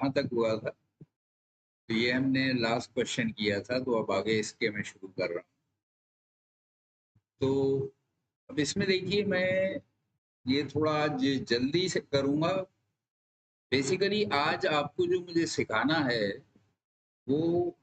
कहाँ तक हुआ था? तो ये हमने लास्ट क्वेश्चन किया था, तो अब आगे इसके मैं शुरू कर रहा हूँ। तो अब इसमें देखिए, मैं ये थोड़ा आज जल्दी से करूँगा। बेसिकली आज आपको जो मुझे सिखाना है, वो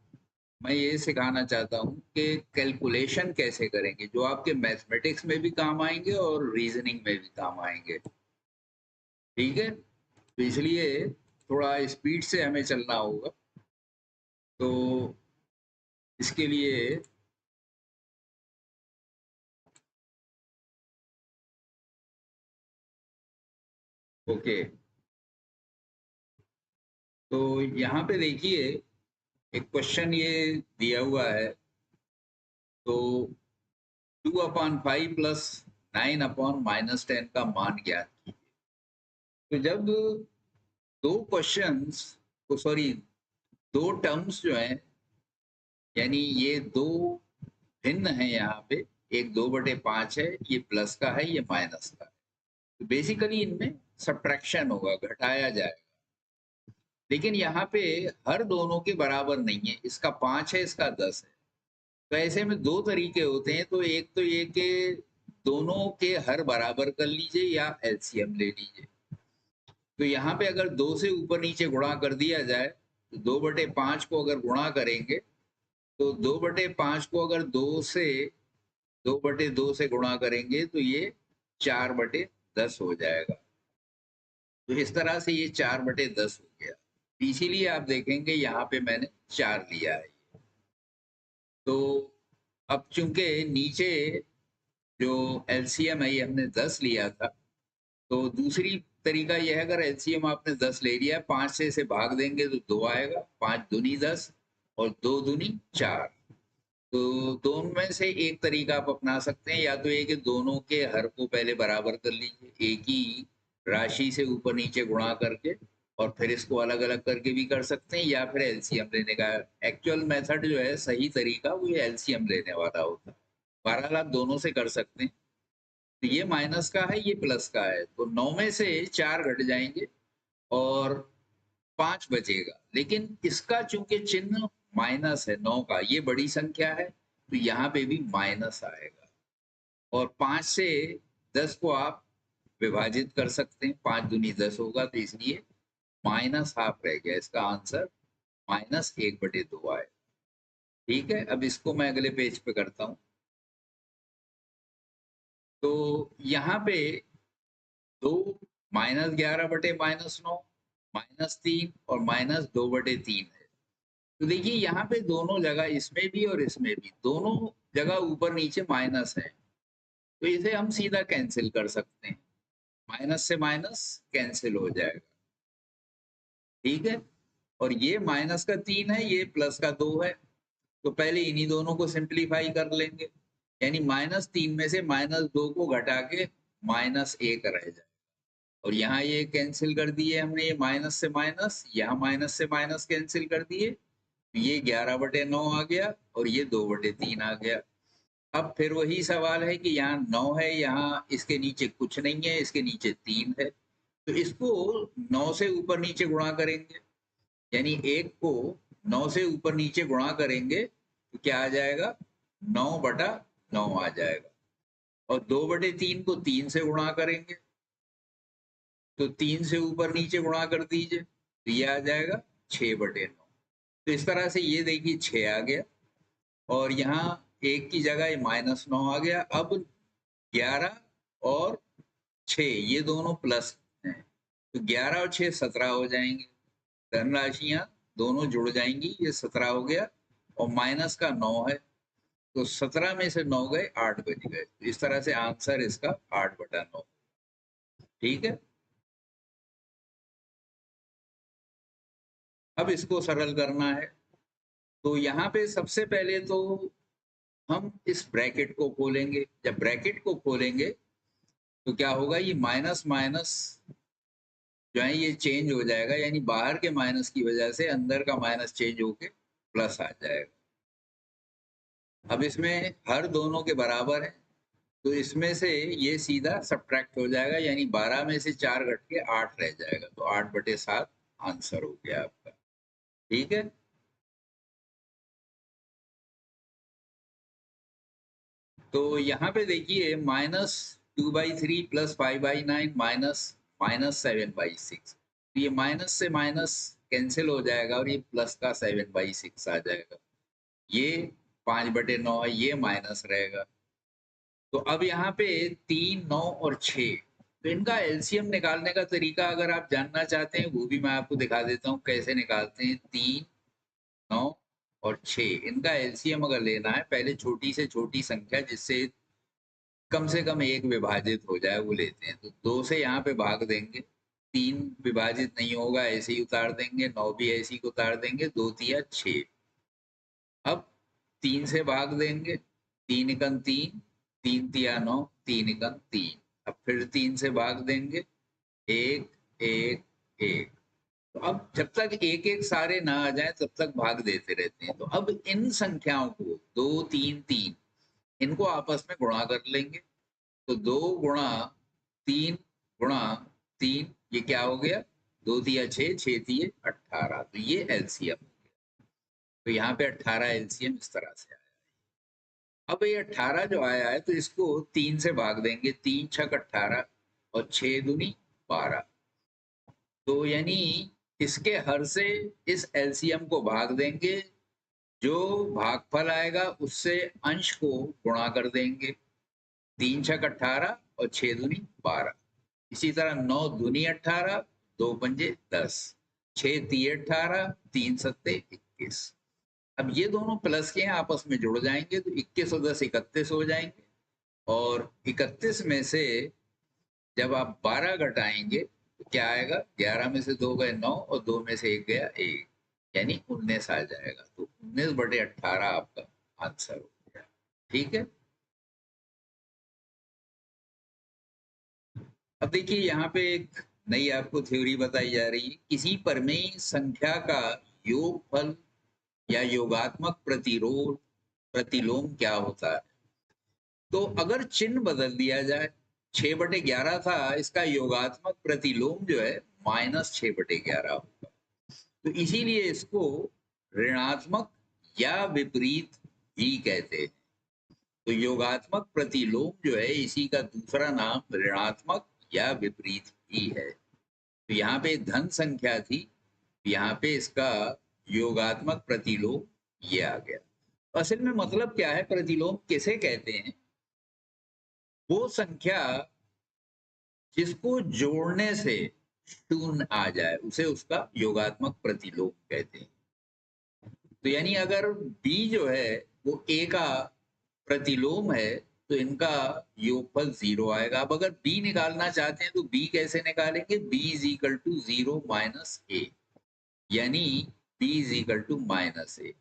मैं ये सिखाना चाहता हूँ कि कैलकुलेशन कैसे करेंगे, जो आपके मैथमेटिक्स में भी काम आएँगे और रीज़निंग में भी काम आएँगे। ठीक है? तो इसलिए थोड़ा स्पीड से हमें चलना होगा। तो इसके लिए ओके, तो यहाँ पे देखिए, एक क्वेश्चन ये दिया हुआ है। तो 2/5 प्लस 9/-10 का मान ज्ञात कीजिए। तो जब दो क्वेश्चंस सॉरी, दो टर्म्स जो हैं, यानी ये दो भिन्न हैं यहाँ पे, एक 2/5 है, ये प्लस का है, ये माइनस का है। तो बेसिकली इनमें सब्ट्रैक्शन होगा, घटाया जाएगा। लेकिन यहाँ पे हर दोनों के बराबर नहीं है, इसका 5 है, इसका 10 है। तो ऐसे में दो तरीके होते हैं। तो एक तो ये कि दोनों के हर बराबर कर लीजिए या एलसीएम ले लीजिए। तो यहाँ पे अगर 2 से ऊपर नीचे गुणा कर दिया जाए, तो 2/5 को अगर गुणा करेंगे, तो 2/5 को अगर 2/2 से गुणा करेंगे, तो ये 4/10 हो जाएगा। तो इस तरह से ये 4/10 हो गया। इसीलिए आप देखेंगे यहाँ पे मैंने 4 लिया है। तो अब चूंकि नीचे जो एलसीएम है, ये हमने 10 लिया था, तो दूसरी तरीका यह है, अगर एलसीएम आपने 10 ले लिया, 5 से इसे भाग देंगे तो 2 आएगा, 5 दूनी 10 और 2 दूनी 4। तो दोनों में से एक तरीका आप अपना सकते हैं, या तो ये कि दोनों के हर को पहले बराबर कर लीजिए, एक ही राशि से ऊपर नीचे गुणा करके, और फिर इसको अलग अलग करके भी कर सकते हैं, या फिर एलसीएम लेने का एक्चुअल मेथड जो है, सही तरीका, वो एलसीएम लेने वाला होता है। बहरहाल आप दोनों से कर सकते हैं। तो ये माइनस का है, ये प्लस का है, तो 9 में से 4 घट जाएंगे और 5 बचेगा। लेकिन इसका चूंकि चिन्ह माइनस है, 9 का, ये बड़ी संख्या है, तो यहाँ पे भी माइनस आएगा। और 5 से 10 को आप विभाजित कर सकते हैं, 5 दूनी 10 होगा, तो इसलिए -12 रह गया। इसका आंसर -1/2 आए। ठीक है, अब इसको मैं अगले पेज पे करता हूँ। तो यहाँ पे 2 -11/-9 -3 और -2/3 है। तो देखिए यहाँ पे दोनों जगह, इसमें भी और इसमें भी, दोनों जगह ऊपर नीचे माइनस है। तो इसे हम सीधा कैंसिल कर सकते हैं, माइनस से माइनस कैंसिल हो जाएगा। ठीक है, और ये -3 है, ये +2 है। तो पहले इन्हीं दोनों को सिंप्लीफाई कर लेंगे, यानी -3 में से -2 को घटा के -1 रह जाए। और यहाँ ये कैंसिल कर दिए हमने, ये माइनस से माइनस, यहाँ माइनस से माइनस कैंसिल कर दिए, ये 11/9 आ गया और ये 2/3 आ गया। अब फिर वही सवाल है कि यहाँ 9 है, यहाँ इसके नीचे कुछ नहीं है, इसके नीचे 3 है। तो इसको 9 से ऊपर नीचे गुणा करेंगे, यानी 1 को 9 से ऊपर नीचे गुणा करेंगे, तो क्या आ जाएगा? 9/9 आ जाएगा। और 2/3 को 3 से गुणा करेंगे, तो 3 से ऊपर नीचे गुणा कर दीजिए, तो ये आ जाएगा 6/9। तो इस तरह से ये देखिए 6 आ गया, और यहाँ 1 की जगह -9 आ गया। अब 11 और 6 ये दोनों प्लस हैं, तो 11 और 6 17 हो जाएंगे। धनराशियां दोनों जुड़ जाएंगी, ये 17 हो गया, और माइनस का 9 है, तो 17 में से 9 गए, 8 बच गए। तो इस तरह से आंसर इसका 8/9। ठीक है, अब इसको सरल करना है। तो यहाँ पे सबसे पहले तो हम इस ब्रैकेट को खोलेंगे। जब ब्रैकेट को खोलेंगे, तो क्या होगा, ये माइनस माइनस जो है ये चेंज हो जाएगा, यानी बाहर के माइनस की वजह से अंदर का माइनस चेंज होके प्लस आ जाएगा। अब इसमें हर दोनों के बराबर है, तो इसमें से ये सीधा सब्ट्रैक्ट हो जाएगा, यानी 12 में से 4 घट के 8 रह जाएगा, तो 8/7 आंसर हो गया आपका। ठीक है, तो यहाँ पे देखिए -2/3 + 5/9 माइनस -7/6, तो ये माइनस से माइनस कैंसिल हो जाएगा और ये प्लस का 7/6 आ जाएगा। ये 5/9 है, ये माइनस रहेगा। तो अब यहाँ पे 3, 9 और 6, तो इनका एलसीएम निकालने का तरीका अगर आप जानना चाहते हैं वो भी मैं आपको दिखा देता हूँ कैसे निकालते हैं। 3, 9 और 6, इनका एलसीएम अगर लेना है, पहले छोटी से छोटी संख्या जिससे कम से कम एक विभाजित हो जाए वो लेते हैं। तो 2 से यहाँ पे भाग देंगे, 3 विभाजित नहीं होगा ऐसे ही उतार देंगे, 9 भी ऐसे ही उतार देंगे, 2 तिया 6। अब 3 से भाग देंगे, 3 एकम 3, 3 तिया 9, 3 एकम 3। अब फिर 3 से भाग देंगे, 1, 1, 1। तो अब जब तक एक एक सारे ना आ जाए तब तक भाग देते रहते हैं। तो अब इन संख्याओं को 2, 3, 3 इनको आपस में गुणा कर लेंगे। तो 2 गुणा 3 गुणा 3, ये क्या हो गया? 2 तिया 6, 6 तिये 18। तो ये एलसीएम हो गया। तो यहाँ पे 18 एलसीएम इस तरह से आया। अब ये 18 जो आया है तो इसको 3 से भाग देंगे, 3 छक 18 और 6 दूनी 12। तो यानी इसके हर से इस एलसीएम को भाग देंगे, जो भागफल आएगा उससे अंश को गुणा कर देंगे। 3 छक 18 और 6 दूनी 12। इसी तरह 9 दूनी 18, 2 पंजे 10, 6 तिये 18, 3 सत्ते 21। अब ये दोनों प्लस के हैं, आपस में जुड़ जाएंगे तो 21 और 10 31 हो जाएंगे। और 31 में से जब आप 12 घटाएंगे तो क्या आएगा? 11 में से 2 गए 9 और 2 में से 1 गया 1, यानी 19 आ जाएगा। तो 19/18 आपका आंसर हो गया। ठीक है, अब देखिए यहाँ पे एक नई आपको थ्योरी बताई जा रही है। किसी परमेय संख्या का योगफल या योगात्मक प्रतिरोध प्रतिलोम क्या होता है? तो अगर चिन्ह बदल दिया जाए, 6/11 था, इसका योगात्मक प्रतिलोम जो है -6/11 होगा। तो इसीलिए इसको ऋणात्मक या विपरीत भी कहते हैं। तो योगात्मक प्रतिलोम जो है इसी का दूसरा नाम ऋणात्मक या विपरीत भी है। तो यहाँ पे धन संख्या थी, यहाँ पे इसका योगात्मक प्रतिलोम ये आ गया। असल में मतलब क्या है, प्रतिलोम किसे कहते हैं? वो संख्या जिसको जोड़ने से शून्य आ जाए उसे उसका योगात्मक प्रतिलोम कहते हैं। तो यानी अगर b जो है वो a का प्रतिलोम है तो इनका योगफल 0 आएगा। अब अगर b निकालना चाहते हैं तो b कैसे निकालेंगे? b = 0 - a, यानी b = -a।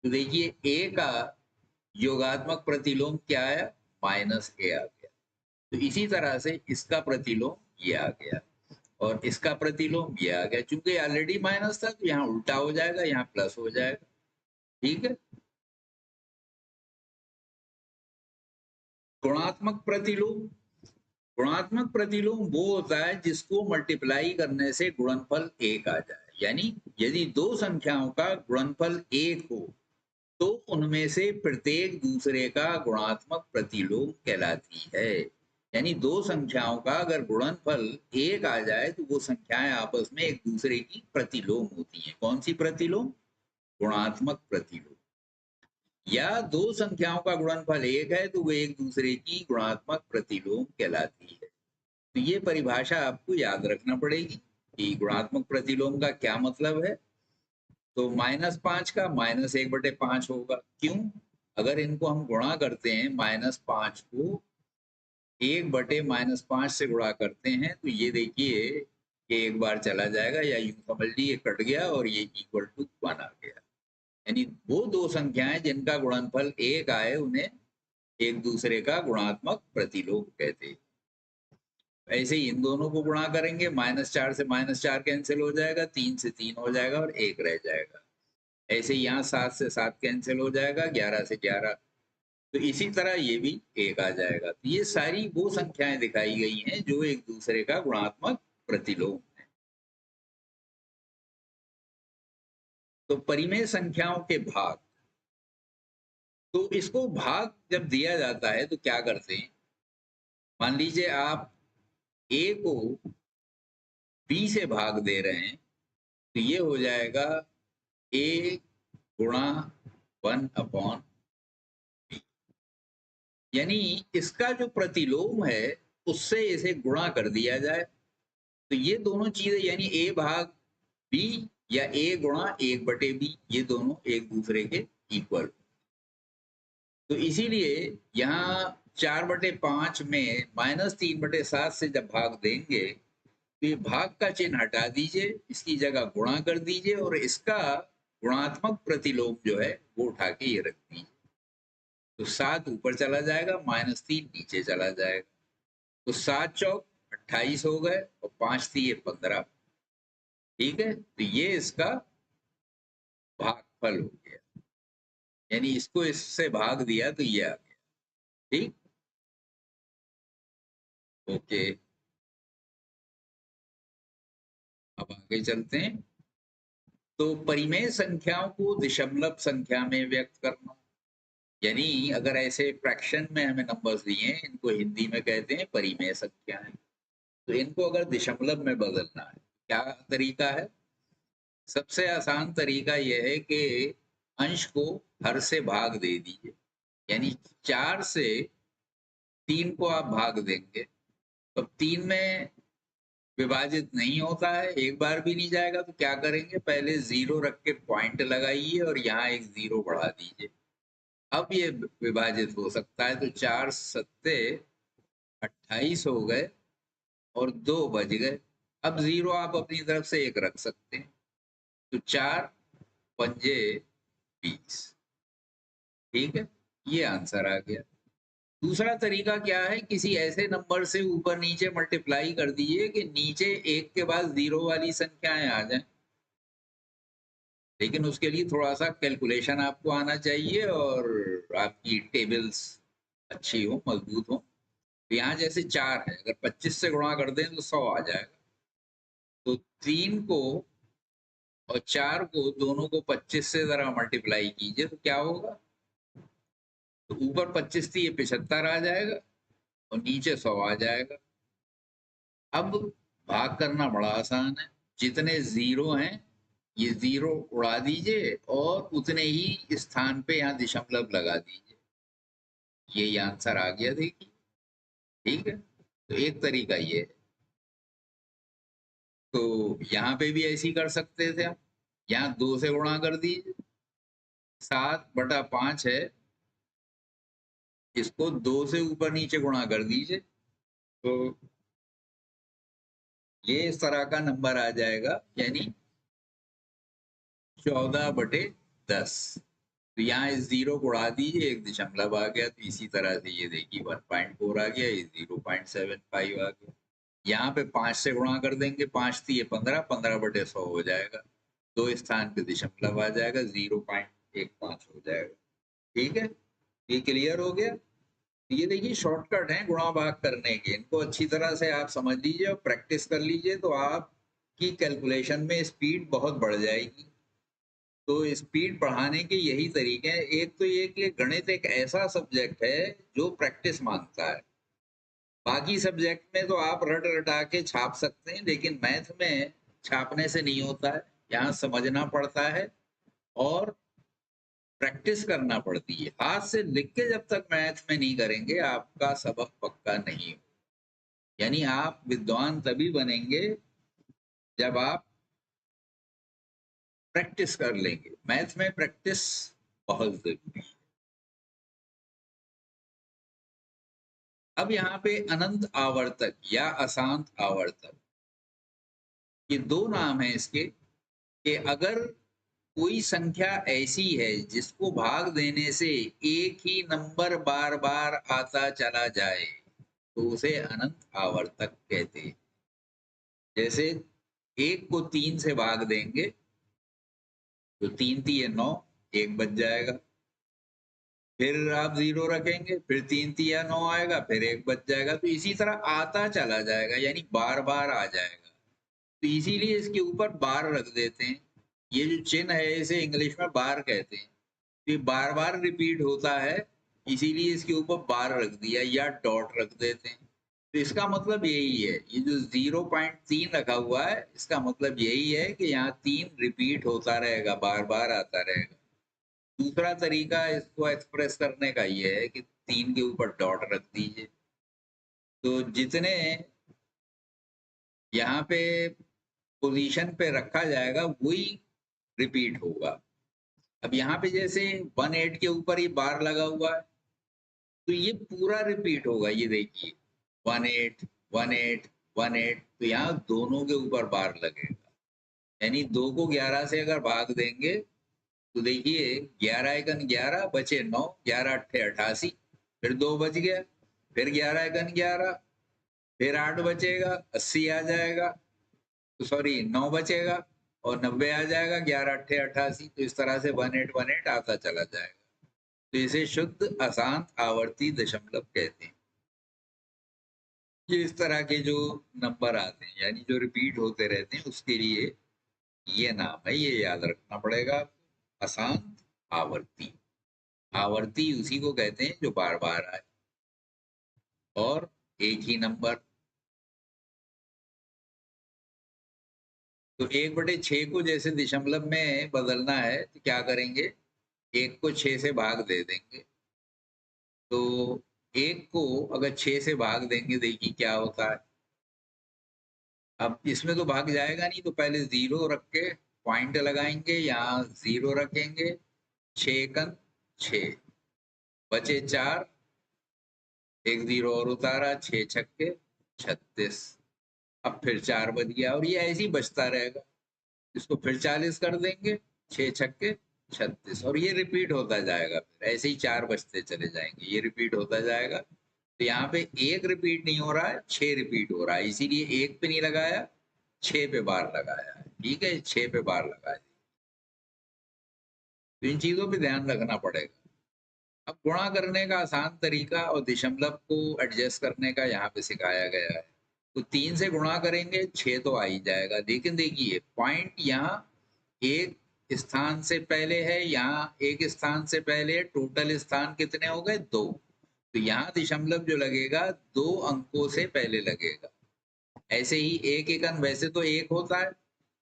तो देखिए a का योगात्मक प्रतिलोम क्या आया? -a आ गया। तो इसी तरह से इसका प्रतिलोम ये आ गया और इसका प्रतिलोम ये आ गया। चूंकि ऑलरेडी माइनस था तो यहाँ उल्टा हो जाएगा, यहाँ प्लस हो जाएगा। ठीक है, गुणात्मक प्रतिलोम। गुणात्मक प्रतिलोम वो होता है जिसको मल्टीप्लाई करने से गुणनफल 1 आ जाए। यानी यदि दो संख्याओं का गुणनफल 1 हो तो उनमें से प्रत्येक दूसरे का गुणात्मक प्रतिलोम कहलाती है। यानी दो संख्याओं का अगर गुणनफल 1 आ जाए तो वो संख्याएं आपस में एक दूसरे की प्रतिलोम होती हैं। कौन सी प्रतिलोम? गुणात्मक प्रतिलोम। या दो संख्याओं का गुणनफल 1 है तो वो एक दूसरे की गुणात्मक प्रतिलोम कहलाती है। तो ये परिभाषा आपको याद रखना पड़ेगी कि गुणात्मक प्रतिलोम का क्या मतलब है। तो -5 का -1/5 होगा। क्यों? अगर इनको हम गुणा करते हैं, -5 को 1/-5 से गुणा करते हैं तो ये देखिए कि एक बार चला जाएगा, या यूं समझ लीजिए कट गया और ये =1 आ गया। यानी वो दो संख्याएं जिनका गुणनफल 1 आए उन्हें एक दूसरे का गुणात्मक प्रतिलोम कहते हैं। ऐसे ही इन दोनों को गुणा करेंगे, -4 से -4 कैंसिल हो जाएगा, 3 से 3 हो जाएगा और 1 रह जाएगा। ऐसे यहाँ 7 से 7 कैंसिल हो जाएगा, 11 से 11। तो इसी तरह ये भी 1 आ जाएगा। तो ये सारी वो संख्याएं दिखाई गई हैं जो एक दूसरे का गुणात्मक प्रतिलोम तो परिमेय संख्याओं के भाग, तो इसको भाग जब दिया जाता है तो क्या करते हैं, मान लीजिए आप a को b से भाग दे रहे हैं, तो ये हो जाएगा a गुणा 1/b, यानी इसका जो प्रतिलोम है उससे इसे गुणा कर दिया जाए, तो ये दोनों चीजें यानी a भाग b या a गुणा 1/b, ये दोनों एक दूसरे के इक्वल। तो इसीलिए यहाँ 4/5 में -3/7 से जब भाग देंगे तो ये भाग का चिन्ह हटा दीजिए, इसकी जगह गुणा कर दीजिए और इसका गुणात्मक प्रतिलोम जो है वो उठा के ये रख दीजिए, तो 7 ऊपर चला जाएगा, -3 नीचे चला जाएगा, तो 7 चौक 28 हो गए और 5 थी ये 15। ठीक है, तो ये इसका भागफल हो गया, यानी इसको इससे भाग दिया तो ये आ गया। ठीक, ओके, अब आगे चलते हैं। तो परिमेय संख्याओं को दशमलव संख्या में व्यक्त करना, यानी अगर ऐसे फ्रैक्शन में हमें नंबर्स दिए हैं, इनको हिंदी में कहते हैं परिमेय संख्याएं, तो इनको अगर दशमलव में बदलना है, क्या तरीका है? सबसे आसान तरीका यह है कि अंश को हर से भाग दे दीजिए, यानी 4 से 3 को आप भाग देंगे तो 3 में विभाजित नहीं होता है, एक बार भी नहीं जाएगा, तो क्या करेंगे, पहले 0 रख के पॉइंट लगाइए और यहाँ एक 0 बढ़ा दीजिए, अब ये विभाजित हो सकता है, तो 4 सत्ते 28 हो गए और 2 बच गए, अब 0 आप अपनी तरफ से एक रख सकते हैं, तो 4 पंजे 20। ठीक है, ये आंसर आ गया। दूसरा तरीका क्या है, किसी ऐसे नंबर से ऊपर नीचे मल्टीप्लाई कर दीजिए कि नीचे एक के बाद 0 वाली संख्याएं आ जाएं, लेकिन उसके लिए थोड़ा सा कैलकुलेशन आपको आना चाहिए और आपकी टेबल्स अच्छी हो, मजबूत हो। तो यहाँ जैसे 4 है, अगर 25 से गुणा कर दें तो 100 आ जाएगा, तो 3 को और 4 को दोनों को 25 से जरा मल्टीप्लाई कीजिए तो क्या होगा, तो ऊपर 25 थी, ये 75 आ जाएगा और नीचे 100 आ जाएगा। अब भाग करना बड़ा आसान है, जितने 0 हैं ये 0 उड़ा दीजिए और उतने ही स्थान पे यहाँ दशमलव लगा दीजिए, ये आंसर आ गया, देखिए। ठीक है, तो एक तरीका ये है। तो यहाँ पे भी ऐसी कर सकते थे आप, यहाँ 2 से गुणा कर दीजिए, 7/5 है, इसको 2 से ऊपर नीचे गुणा कर दीजिए, तो ये इस तरह का नंबर आ जाएगा, यानी 14/10। तो यहाँ इस 0 को उड़ा दीजिए, एक दशमलव आ गया, तो इसी तरह से ये देखिए 1.4 आ गया, ये 0.75 आ गया। यहाँ पे 5 से गुणा कर देंगे, 5 थी ये 15, 15/100 हो जाएगा, 2 स्थान पे दशमलव आ जाएगा, 0.15 हो जाएगा। ठीक है, ये क्लियर हो गया। ये देखिए शॉर्टकट है गुणा भाग करने के, इनको अच्छी तरह से आप समझ लीजिए और प्रैक्टिस कर लीजिए, तो आपकी कैलकुलेशन में स्पीड बहुत बढ़ जाएगी। तो स्पीड बढ़ाने के यही तरीके हैं। एक तो ये कि गणित एक ऐसा सब्जेक्ट है जो प्रैक्टिस मांगता है, बाकी सब्जेक्ट में तो आप रट रटा के छाप सकते हैं, लेकिन मैथ में छापने से नहीं होता है, यहाँ समझना पड़ता है और प्रैक्टिस करना पड़ती है। हाथ से लिख के जब तक मैथ में नहीं करेंगे आपका सबक पक्का नहीं हो, यानी आप विद्वान तभी बनेंगे जब आप प्रैक्टिस कर लेंगे। मैथ में प्रैक्टिस बहुत जरूरी है। अब यहाँ पे अनंत आवर्तक या अशांत आवर्तक, ये दो नाम है इसके, कि अगर कोई संख्या ऐसी है जिसको भाग देने से एक ही नंबर बार बार आता चला जाए तो उसे अनंत आवर्तक कहते हैं। जैसे 1 को 3 से भाग देंगे तो 3 3 9, 1 बच जाएगा, फिर आप 0 रखेंगे, फिर 3 3 9 आएगा, फिर 1 बच जाएगा, तो इसी तरह आता चला जाएगा, यानी बार बार आ जाएगा, तो इसीलिए इसके ऊपर बार रख देते हैं। ये जो चिन्ह है इसे इंग्लिश में बार कहते हैं। ये बार बार रिपीट होता है, इसीलिए इसके ऊपर बार रख दिया या डॉट रख देते हैं। तो इसका मतलब यही है, ये जो 0.3 रखा हुआ है इसका मतलब यही है कि यहाँ 3 रिपीट होता रहेगा, बार बार आता रहेगा। दूसरा तरीका इसको एक्सप्रेस करने का ये है कि 3 के ऊपर डॉट रख दीजिए। तो जितने यहाँ पे पोजीशन पे रखा जाएगा वही रिपीट होगा। अब यहाँ पे जैसे 1 8 के ऊपर ये बार लगा हुआ है, तो ये पूरा रिपीट होगा। ये देखिए 1 8 1 8 1 8, तो यहाँ दोनों के ऊपर बार लगेगा। यानी 2 को 11 से अगर भाग देंगे तो देखिए 11 एकन 11 बचे 9, 11 अट्ठे 88, फिर 2 बच गया, फिर 11 एकन 11, फिर 8 बचेगा, 80 आ जाएगा, तो सॉरी 9 बचेगा और 90 आ जाएगा, 11 अट्ठे 88। तो इस तरह से 1818 आता चला जाएगा। तो इसे शुद्ध अशांत आवर्ती दशमलव कहते हैं। ये इस तरह के जो नंबर आते हैं यानी जो रिपीट होते रहते हैं उसके लिए ये नाम है, ये याद रखना पड़ेगा। अशांत आवर्ती, आवर्ती उसी को कहते हैं जो बार बार आए और एक ही नंबर। तो 1/6 को जैसे दशमलव में बदलना है तो क्या करेंगे, 1 को 6 से भाग दे देंगे। तो 1 को अगर 6 से भाग देंगे देखिए क्या होता है। अब इसमें तो भाग जाएगा नहीं, तो पहले 0 रख के पॉइंट लगाएंगे, यहाँ 0 रखेंगे, 6 एकन 6, बचे 4, एक 0 और उतारा, 6 छक्के 36। अब फिर 4 बच गया और ये ऐसे ही बचता रहेगा। इसको फिर 40 कर देंगे, 6 छक्के 36, और ये रिपीट होता जाएगा। फिर ऐसे ही 4 बचते चले जाएंगे, ये रिपीट होता जाएगा। तो यहाँ पे 1 रिपीट नहीं हो रहा है, 6 रिपीट हो रहा है, इसीलिए 1 पे नहीं लगाया, 6 पे बार लगाया है। ठीक है, 6 पे बार लगाया। तो इन चीजों पे ध्यान रखना पड़ेगा। अब गुणा करने का आसान तरीका और दशमलव को एडजस्ट करने का यहाँ पे सिखाया गया है। तो 3 से गुणा करेंगे 6 तो आ ही जाएगा, लेकिन देखिए पॉइंट यहाँ एक स्थान से पहले है, यहाँ एक स्थान से पहले, टोटल स्थान कितने हो गए, 2। तो यहाँ दशमलव जो लगेगा 2 अंकों से पहले लगेगा। ऐसे ही एक एकन वैसे तो 1 होता है,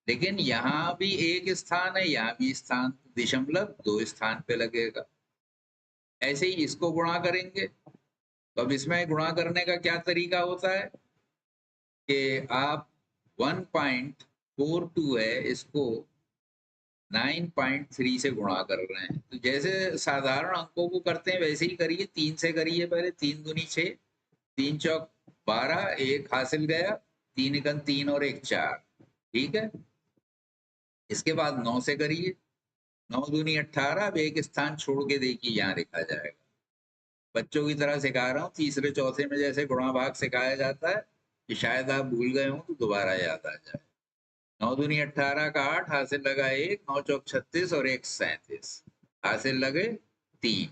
लेकिन यहाँ भी एक स्थान है, यहाँ भी स्थान, दशमलव 2 स्थान पे लगेगा। ऐसे ही इसको गुणा करेंगे। तो अब इसमें गुणा करने का क्या तरीका होता है कि आप 1.42 है, इसको 9.3 से गुणा कर रहे हैं। तो जैसे साधारण अंकों को करते हैं वैसे ही करिए। 3 से करिए पहले, 3 दूनी 6, 3 चौक 12, 1 हासिल गया, 3 एकन 3 और 1 4। ठीक है, इसके बाद 9 से करिए, 9 दूनी 18। अब एक स्थान छोड़ के देखिए, यहाँ लिखा जाएगा। बच्चों की तरह सिखा रहा हूँ, तीसरे चौथे में जैसे गुणा भाग सिखाया जाता है, कि शायद आप भूल गए हो तो दोबारा याद आ जाए। 9 दूनी 18 का 8 हासिल लगा 1, 9 चौक 36 और 1 37, हासिल लगे 3।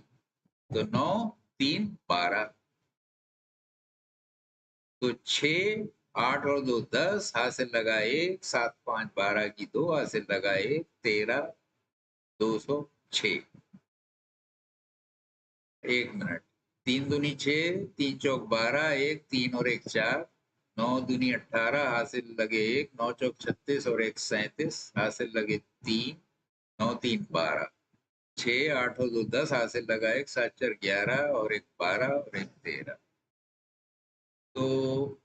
तो 9 3 12, तो 6 8 और 2 10, हासिल लगा 1, 7 5 12 की 2, हासिल लगा 1 13, 206। 1 मिनट, 3 दूनी 6, 3 चौक 12, 1 3 और 1 4, 9 दूनी 18, हासिल लगे 1, 9 चौक 36 और 1 37, हासिल लगे 3, 9 3 12, 6 8 और 2 10, हासिल लगा 1, 7 4 11 और 1 12 और 1 13। तो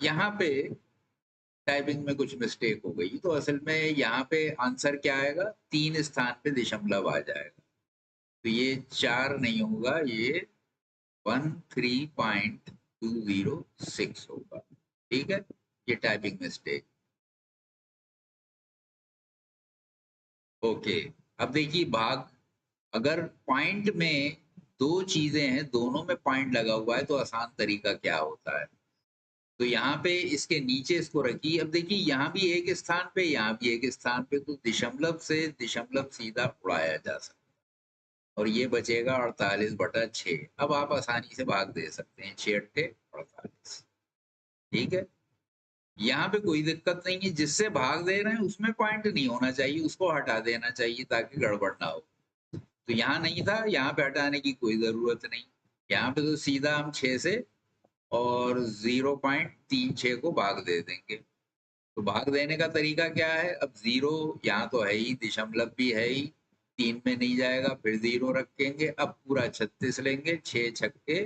यहाँ पे टाइपिंग में कुछ मिस्टेक हो गई, तो असल में यहाँ पे आंसर क्या आएगा, 3 स्थान पे दशमलव आ जाएगा। तो ये 4 नहीं होगा, ये 13.206 होगा। ठीक है, ये टाइपिंग मिस्टेक। ओके, अब देखिए भाग, अगर पॉइंट में दो चीजें हैं, दोनों में पॉइंट लगा हुआ है, तो आसान तरीका क्या होता है। तो यहाँ पे इसके नीचे इसको रखिए। अब देखिए यहाँ भी एक स्थान पे, यहाँ भी एक स्थान पे, तो दशमलव से दशमलव सीधा उड़ाया जा सकता है और ये बचेगा 48/6। अब आप आसानी से भाग दे सकते हैं, 6 8 48। ठीक है, यहाँ पे कोई दिक्कत नहीं है, जिससे भाग दे रहे हैं उसमें पॉइंट नहीं होना चाहिए, उसको हटा देना चाहिए ताकि गड़बड़ ना हो। तो यहाँ नहीं था, यहाँ पे हटाने की कोई जरूरत नहीं। यहाँ पे तो सीधा हम 6 से और 0.36 को भाग दे देंगे। तो भाग देने का तरीका क्या है? अब 0 यहाँ तो है ही, दशमलव भी है ही, 3 में नहीं जाएगा, फिर 0 रखेंगे। अब पूरा 36 लेंगे, 6 छक्के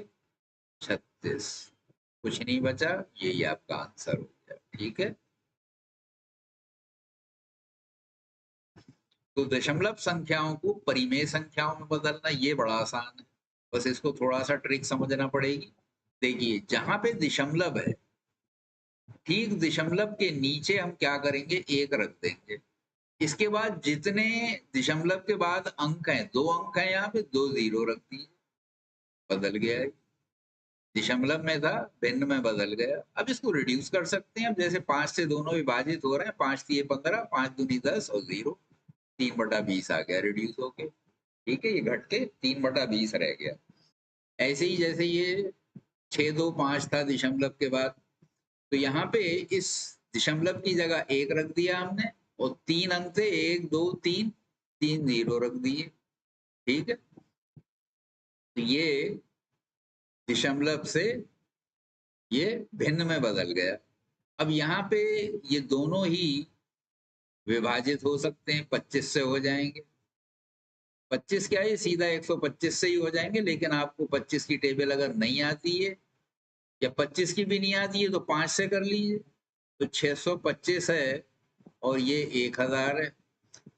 36, कुछ नहीं बचा, यही आपका आंसर हो गया। ठीक है, तो दशमलव संख्याओं को परिमेय संख्याओं में बदलना ये बड़ा आसान है, बस इसको थोड़ा सा ट्रिक समझना पड़ेगी। देखिए, जहां पे दशमलव है, ठीक दशमलव के नीचे हम क्या करेंगे, 1 रख देंगे। इसके बाद जितने दशमलव के बाद अंक हैं, 2 अंक हैं, यहाँ पे 2 0 रख दिए, बदल गया है। दशमलव में था, भिन्न में बदल गया। अब इसको रिड्यूस कर सकते हैं। अब जैसे 5 से दोनों विभाजित हो रहे हैं, 5 3 15, 5 दूनी 10 और 0, 3/20 आ गया रिड्यूस होके। ठीक है, ये घट के 3/20 रह गया। ऐसे ही जैसे ये 6 2 5 था दशमलव के बाद, तो यहाँ पे इस दशमलव की जगह 1 रख दिया हमने, और 3 अंक थे, 1 2 3, 3 0 रख दिए। ठीक है, तो ये दशमलव से ये भिन्न में बदल गया। अब यहाँ पे ये दोनों ही विभाजित हो सकते हैं, 25 से हो जाएंगे। 25 क्या है, सीधा 125 से ही हो जाएंगे, लेकिन आपको 25 की टेबल अगर नहीं आती है या 25 की भी नहीं आती है तो 5 से कर लीजिए। तो 625 है और ये 1000 है,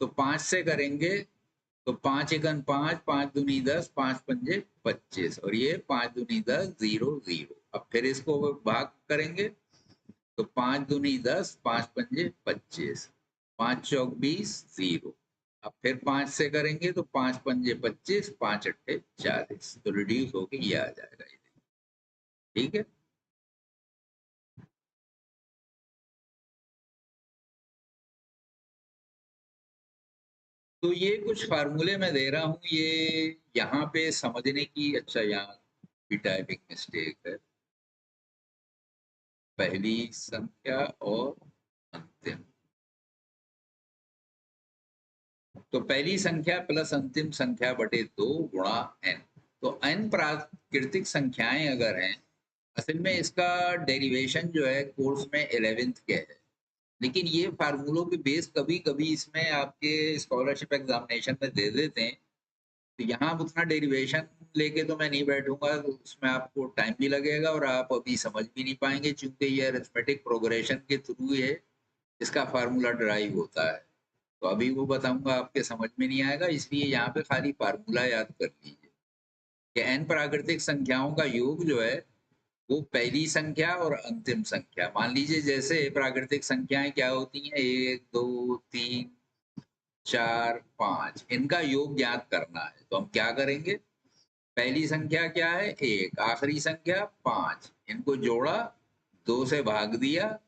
तो 5 से करेंगे तो 5 एकन 5, 5 दूनी 10, 5 पंजे 25, और ये 5 दूनी 10 0 0। अब फिर इसको भाग करेंगे तो 5 दूनी 10, 5 पंजे 25, 5 चौक 20 0। अब फिर 5 से करेंगे तो 5 पंजे 25, 5 अट्ठे 40, तो रिड्यूस होके ये आ जाएगा। ठीक है, तो ये कुछ फार्मूले मैं दे रहा हूँ, ये यहाँ पे समझने की, अच्छा यहाँ भी टाइपिंग मिस्टेक है, पहली संख्या और अंतिम। तो पहली संख्या प्लस अंतिम संख्या बटे 2 गुणा n। तो n प्राकृतिक संख्याएं अगर हैं, असल में इसका डेरिवेशन जो है कोर्स में 11th के है, लेकिन ये फार्मूलों के बेस कभी कभी इसमें आपके स्कॉलरशिप एग्जामिनेशन में दे देते हैं, तो यहाँ उतना डेरिवेशन लेके तो मैं नहीं बैठूंगा, तो उसमें आपको टाइम भी लगेगा और आप अभी समझ भी नहीं पाएंगे, क्योंकि ये अरिथमेटिक प्रोग्रेशन के थ्रू है इसका फार्मूला ड्राइव होता है। तो अभी वो बताऊंगा, आपके समझ में नहीं आएगा, इसलिए यहाँ पे खाली फार्मूला याद कर लीजिए कि n प्राकृतिक संख्याओं का योग जो है वो पहली संख्या और अंतिम संख्या, मान लीजिए जैसे प्राकृतिक संख्याएं क्या होती हैं, 1 2 3 4 5, इनका योग ज्ञात करना है। तो हम क्या करेंगे, पहली संख्या क्या है, 1, आखिरी संख्या 5, इनको जोड़ा, 2 से भाग दिया,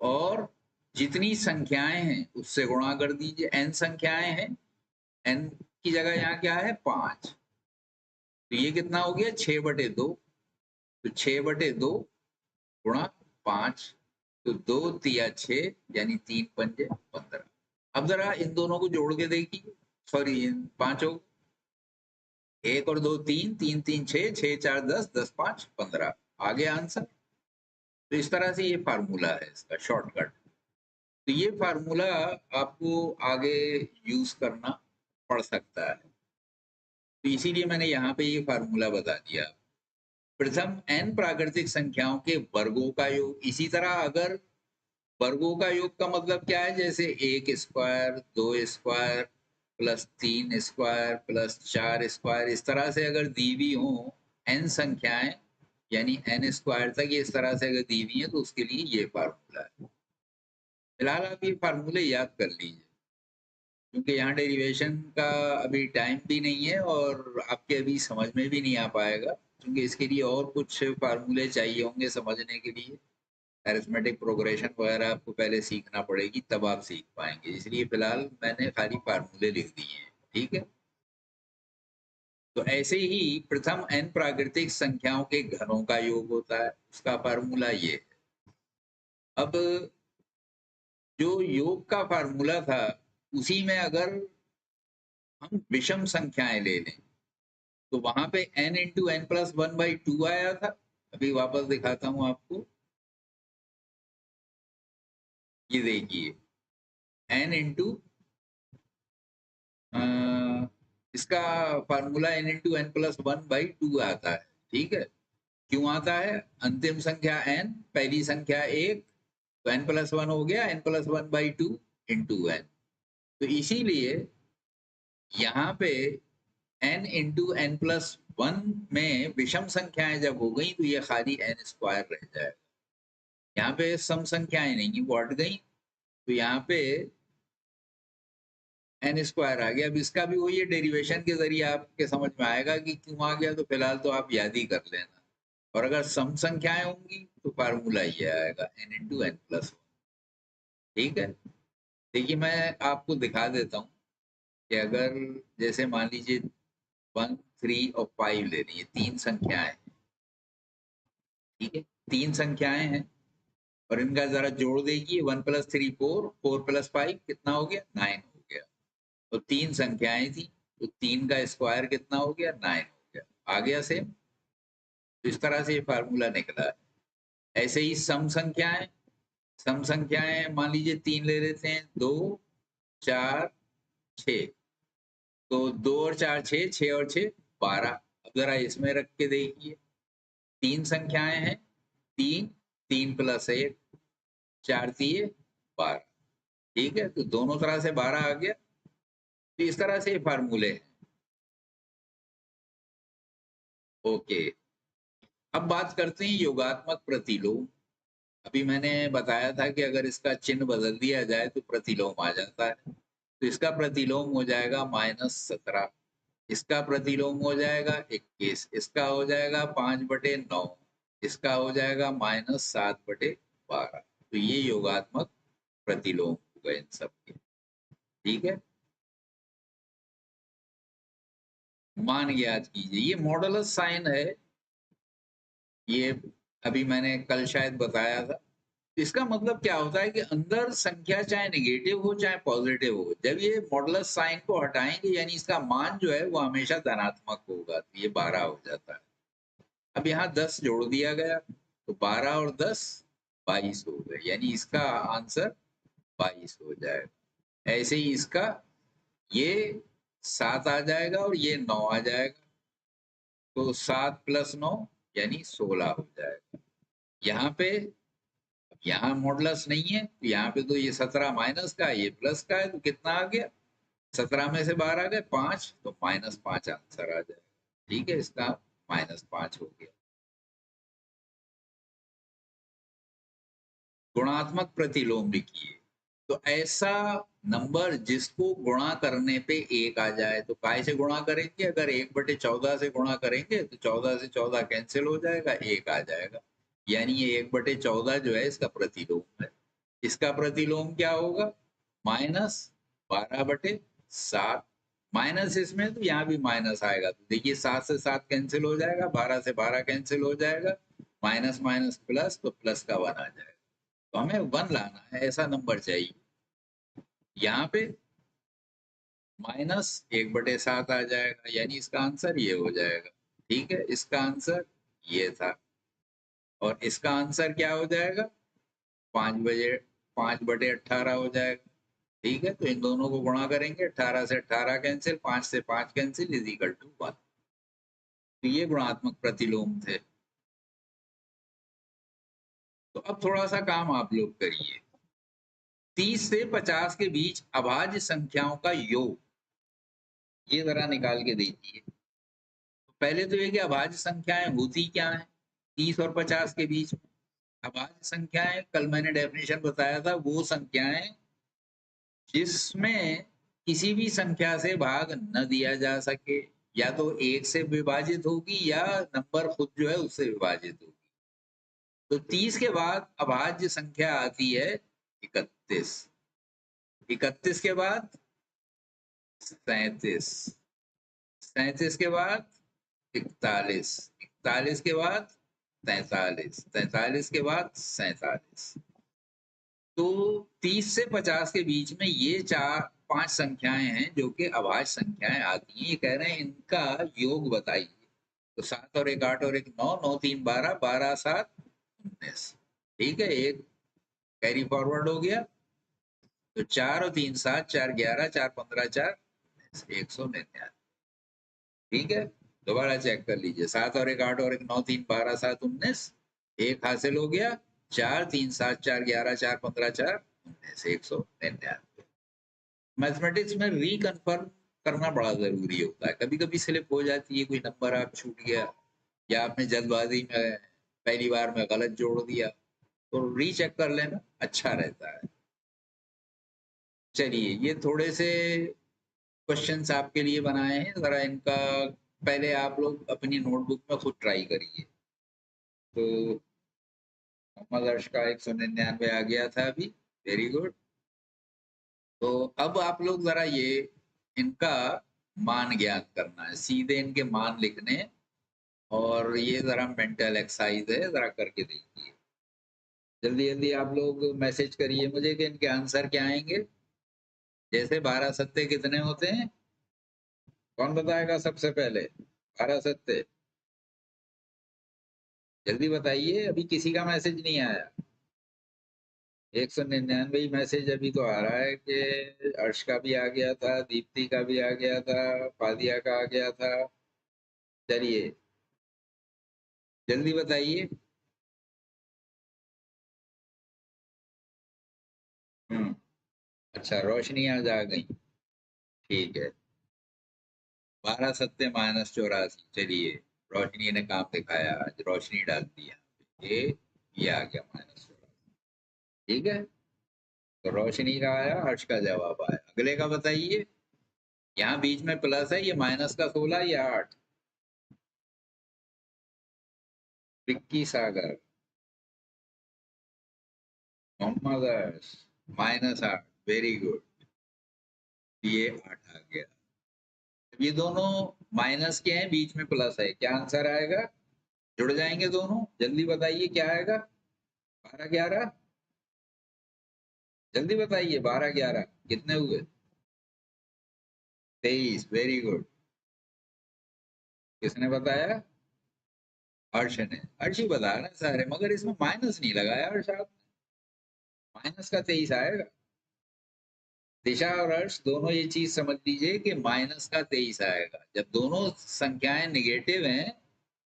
और जितनी संख्याएं हैं उससे गुणा कर दीजिए। n संख्याएं हैं, n की जगह यहाँ क्या है, 5, तो ये कितना हो गया, 6/2। तो 6/2 गुणा 5, तो 2 तिया 6, यानी 3 पंजे 15। अब जरा इन दोनों को जोड़ के देखिए, सॉरी इन पांचों, 1 और 2 3, 3 3 6, 6 4 10, 10 5 15, आ गया आंसर। तो इस तरह से ये फार्मूला है इसका शॉर्टकट। तो ये फार्मूला आपको आगे यूज करना पड़ सकता है, तो इसीलिए मैंने यहाँ पे ये फार्मूला बता दिया। प्रथम n प्राकृतिक संख्याओं के वर्गों का योग। इसी तरह अगर वर्गों का योग का मतलब क्या है, जैसे 1 square, 2 square plus 3 square plus 4 square, इस तरह से अगर दी हुई हो n संख्याएं, यानी n स्क्वायर तक ये इस तरह से अगर दी हुई है, तो उसके लिए ये फार्मूला है। फिलहाल आप ये फार्मूले याद कर लीजिए, क्योंकि यहाँ डेरिवेशन का अभी टाइम भी नहीं है और आपके अभी समझ में भी नहीं आ पाएगा, क्योंकि इसके लिए और कुछ फार्मूले चाहिए होंगे समझने के लिए। अरिथमेटिक प्रोग्रेशन वगैरह आपको पहले सीखना पड़ेगी, तब आप सीख पाएंगे, इसलिए फिलहाल मैंने खाली फार्मूले लिख दिए हैं। ठीक है, तो ऐसे ही प्रथम n प्राकृतिक संख्याओं के घनों का योग होता है, उसका फार्मूला ये है। अब जो योग का फार्मूला था उसी में अगर हम विषम संख्याएं ले लें तो वहां पे n इंटू एन प्लस 1/2 आया था। अभी वापस दिखाता हूं आपको, ये देखिए n इंटू इसका formula n into n plus 1/2 आता है। ठीक है, क्यों आता है? अंतिम संख्या n, पहली संख्या 1, तो n प्लस 1 हो गया, n प्लस 1/2 इंटू n। तो इसीलिए यहाँ पे n इंटू एन प्लस 1 में विषम संख्याएं जब हो गई तो ये खाली n स्क्वायर रह जाएगा। यहाँ पे सम संख्याएं नहीं, वो हट गई, तो यहाँ पे एन स्क्वायर आ गया। अब इसका भी वही डेरिवेशन के जरिए आपके समझ में आएगा कि क्यों आ गया, तो फिलहाल तो आप याद ही कर लेना। और अगर सम संख्याएं होंगी तो फार्मूला ये आएगा n इंटू एन प्लस 1। ठीक है, देखिए मैं आपको दिखा देता हूँ कि अगर जैसे मान लीजिए 1, 3 और 5 ले रही है, तीन संख्याएं हैं। ठीक है, तीन संख्याएं हैं और इनका जरा जोड़ देखिए, 1 प्लस 3 4, 4 प्लस 5 कितना हो गया? 9 हो गया। तो तीन संख्याएं थी, तो तीन का स्क्वायर कितना हो गया? 9 हो गया। आ गया सेम। तो इस तरह से ये फार्मूला निकला है। ऐसे ही सम संख्याएं मान लीजिए तीन ले लेते हैं, 2, 4, 6। तो 2 और 4 6, 6 और 6 12। अब जरा इसमें रख के देखिए, तीन संख्याएं हैं, 3, 3 प्लस 1, 4 3 12। ठीक है, तो दोनों तरह से 12 आ गया। तो इस तरह से ये फार्मूले हैं। ओके, अब बात करते हैं योगात्मक प्रतिलोम। अभी मैंने बताया था कि अगर इसका चिन्ह बदल दिया जाए तो प्रतिलोम आ जाता है। तो इसका प्रतिलोम हो जाएगा -17, इसका प्रतिलोम हो जाएगा 21, इसका हो जाएगा 5/9, इसका हो जाएगा -7/12। तो ये योगात्मक प्रतिलोम हो गए इन सबके। ठीक है, मान ज्ञात कीजिए, ये मॉडुलस साइन है। ये अभी मैंने कल शायद बताया था। इसका मतलब क्या होता है कि अंदर संख्या चाहे नेगेटिव हो चाहे पॉजिटिव हो, जब ये मॉडुलस साइन को हटाएंगे यानी इसका मान जो है वो हमेशा धनात्मक होगा, तो ये 12 हो जाता है। अब यहाँ 10 जोड़ दिया गया तो 12 और 10 22 हो गए, यानी इसका आंसर 22 हो जाएगा। ऐसे ही इसका ये 7 आ जाएगा और ये 9 आ जाएगा, तो 7 + 9 यानी 16 हो जाएगा। यहाँ पे, यहाँ मॉडुलस नहीं है तो यहाँ पे तो ये 17 माइनस का, ये प्लस का है, तो कितना आ गया? 17 में से 12 गए 5, तो -5 आंसर आ जाएगा। ठीक है, इसका -5 हो गया। गुणात्मक प्रतिलोम लिखिए, तो ऐसा नंबर जिसको गुणा करने पे 1 आ जाए। तो काय से गुणा करेंगे? अगर 1/14 से गुणा करेंगे तो 14 से 14 कैंसिल हो जाएगा, 1 आ जाएगा। यानी ये 1/14 जो है इसका प्रतिलोम है। इसका प्रतिलोम क्या होगा? -12/7। माइनस इसमें तो यहाँ भी माइनस आएगा, तो देखिए 7 से 7 कैंसिल हो जाएगा, 12 से 12 कैंसिल हो जाएगा, माइनस माइनस प्लस, तो प्लस का 1 आ जाएगा। तो हमें 1 लाना है, ऐसा नंबर चाहिए। यहाँ पे -1/7 आ जाएगा, यानी इसका आंसर ये हो जाएगा। ठीक है, इसका आंसर ये था और इसका आंसर क्या हो जाएगा? 5/18 हो जाएगा। ठीक है, तो इन दोनों को गुणा करेंगे, 18 से 18 कैंसिल, 5 से 5 कैंसिल, = 1। तो ये गुणात्मक प्रतिलोम थे। तो अब थोड़ा सा काम आप लोग करिए, 30 से 50 के बीच अभाज्य संख्याओं का योग ये जरा निकाल के दीजिए। तो पहले तो ये कि अभाज्य संख्याएं होती क्या हैं 30 और 50 के बीच में। अभाज्य संख्याएं, कल मैंने डेफिनेशन बताया था, वो संख्याएं जिसमें किसी भी संख्या से भाग न दिया जा सके, या तो 1 से विभाजित होगी या नंबर खुद जो है उससे विभाजित होगी। तो 30 के बाद अभाज्य संख्या आती है 31, 31 के बाद 37, 37 के बाद 41, 41 के बाद 43, 43 के बाद 47। तो 30 से 50 के बीच में ये 4-5 संख्याएं हैं जो कि अभाज्य संख्याएं आती हैं। ये कह रहे हैं इनका योग बताइए। तो 7 और 1 8 और 1 9, 9 3 12, 12 7 19। ठीक है, एक कैरी फॉरवर्ड हो गया। तो 4 और 3 7, 4 11, 4 15, 4 199। ठीक है, दोबारा चेक कर लीजिए। 7 और 1 8 और 1 9 3 12 7 19, एक हासिल हो गया। 4 3 7 4 11 4 15 4 19 199। मैथमेटिक्स में रिकन्फर्म करना बड़ा जरूरी होता है। कभी कभी स्लिप हो जाती है, कोई नंबर आप छूट गया या आपने जल्दबाजी में पहली बार में गलत जोड़ दिया, तो रीचेक कर लेना अच्छा रहता है। चलिए, ये थोड़े से क्वेश्चंस आपके लिए बनाए हैं, जरा इनका पहले आप लोग अपनी नोटबुक में खुद ट्राई करिए। तो मोहम्मद अर्श का 199 आ गया था अभी, वेरी गुड। तो अब आप लोग जरा ये इनका मान ज्ञात करना है, सीधे इनके मान लिखने हैं। और ये जरा मेंटल एक्सरसाइज है, जरा करके देखिए। जल्दी जल्दी आप लोग मैसेज करिए मुझे कि इनके आंसर क्या आएंगे। जैसे 12 सत्ते कितने होते हैं, कौन बताएगा सबसे पहले? 12 सत्ते जल्दी बताइए, अभी किसी का मैसेज नहीं आया। 199 मैसेज अभी तो आ रहा है कि अर्श का भी आ गया था, दीप्ति का भी आ गया था, फादिया का आ गया था। चलिए जल्दी बताइए। अच्छा, रोशनी आज आ गई, ठीक है। 12 सत्ते -84। चलिए, रोशनी ने काम दिखाया, आज रोशनी डाल दिया। ये आ गया -84। ठीक है, तो रोशनी का आया, हर्ष का जवाब आया। अगले का बताइए। यहाँ बीच में प्लस है, ये माइनस का 16 या 8? विक्की सागर, मोहम्मद अर्श, -8, वेरी गुड। ये 8 आ गया। ये दोनों माइनस के हैं, बीच में प्लस है, क्या आंसर आएगा? जुड़ जाएंगे दोनों, जल्दी बताइए क्या आएगा। 12 11, जल्दी बताइए। 12 11 कितने हुए? 23, वेरी गुड। किसने बताया? हर्ष ने। हर्ष ही बता रहे सारे, मगर इसमें माइनस नहीं लगाया हर्ष आप। माइनस का 23 आएगा। दिशा और हर्ष दोनों ये चीज समझ लीजिए कि माइनस का 23 आएगा। जब दोनों संख्याएं निगेटिव हैं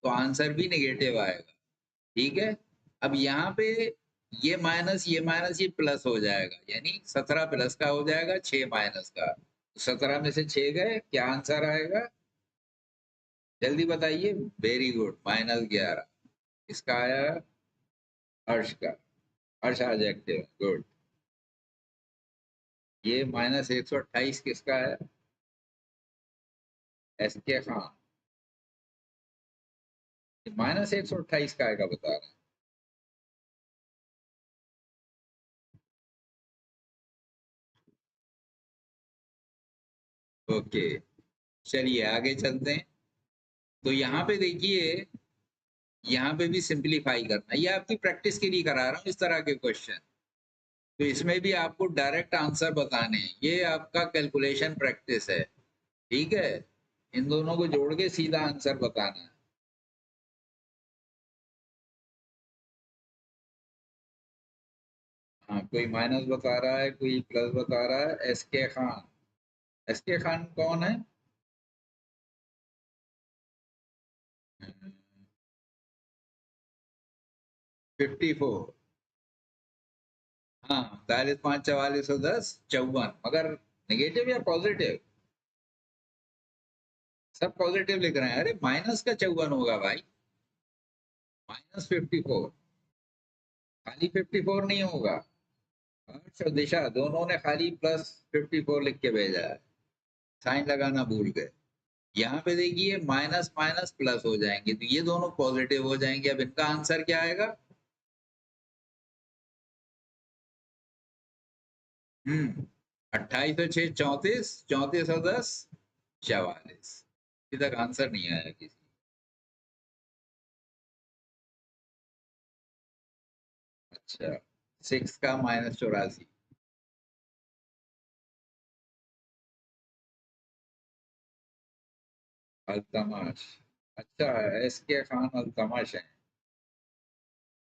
तो आंसर भी निगेटिव आएगा। ठीक है, अब यहाँ पे ये माइनस ये प्लस हो जाएगा, यानी 17 प्लस का हो जाएगा, 6 माइनस का। 17 में से 6 गए, क्या आंसर आएगा? जल्दी बताइए। Very good, -11। इसका आया हर्ष का। हर्ष आज एक्टिव, गुड। ये -128 किसका है? एस के खान। -128 का आएगा, बता रहे हैं। ओके, चलिए आगे चलते हैं। तो यहाँ पे देखिए, यहाँ पे भी सिंपलीफाई करना, ये आपकी प्रैक्टिस के लिए करा रहा हूँ इस तरह के क्वेश्चन। तो इसमें भी आपको डायरेक्ट आंसर बताने हैं, ये आपका कैलकुलेशन प्रैक्टिस है। ठीक है, इन दोनों को जोड़ के सीधा आंसर बताना है। हाँ, कोई माइनस बता रहा है, कोई प्लस बता रहा है। एस के खान। एस के खान कौन है? 54। हाँ, 45 5 44 और 10 54, मगर नेगेटिव या पॉजिटिव? सब पॉजिटिव लिख रहे हैं। अरे माइनस का 54 होगा भाई, -54। खाली 54 नहीं होगा। हर्ष और दिशा दोनों ने खाली +54 लिख के भेजा है, साइन लगाना भूल गए। यहाँ पे देखिए माइनस माइनस प्लस हो जाएंगे, तो ये दोनों पॉजिटिव हो जाएंगे। अब इनका आंसर क्या आएगा? 28 और 6 34, 34 और 10 44। अभी तक आंसर नहीं आया किसी। अच्छा, 6 का -84। अल्तमश। अच्छा, एस के खान अल्तमश है।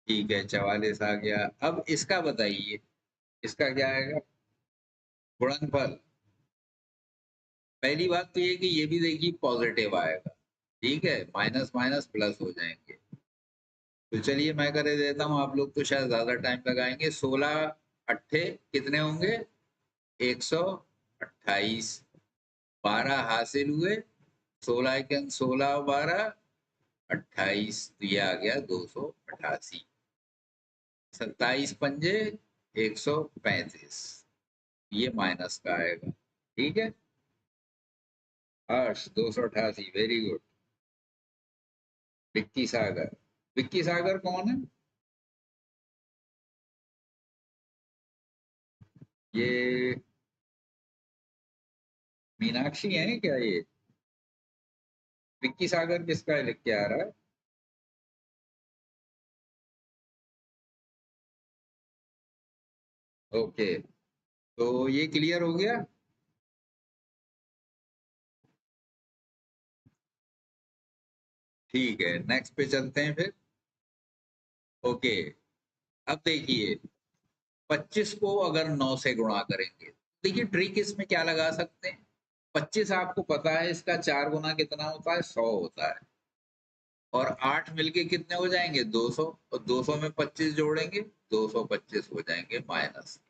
ठीक है, 44 आ गया। अब इसका बताइए, इसका क्या आएगा? गुणनफल। पहली बात तो ये कि ये भी देखिए पॉजिटिव आएगा। ठीक है, माइनस माइनस प्लस हो जाएंगे। तो चलिए मैं कर देता हूँ, आप लोग तो शायद ज्यादा टाइम लगाएंगे। 16 अट्ठे कितने होंगे? 128। 12 हासिल हुए। 16 के 16 12 28, तो ये आ गया 288। 27 पंजे 135, ये माइनस का आएगा। ठीक है, हर्ष 288, वेरी गुड। विक्की सागर। विक्की सागर कौन है? ये मीनाक्षी है क्या ये? विक्की सागर किसका लिख के आ रहा है? ओके, तो ये क्लियर हो गया। ठीक है, नेक्स्ट पे चलते हैं फिर। ओके, अब देखिए 25 को अगर 9 से गुणा करेंगे, देखिए ट्रिक इसमें क्या लगा सकते हैं। 25 आपको पता है इसका 4 गुना कितना होता है? 100 होता है। और 8 मिलके कितने हो जाएंगे? 200। और 200 में 25 जोड़ेंगे, 225 हो जाएंगे माइनस।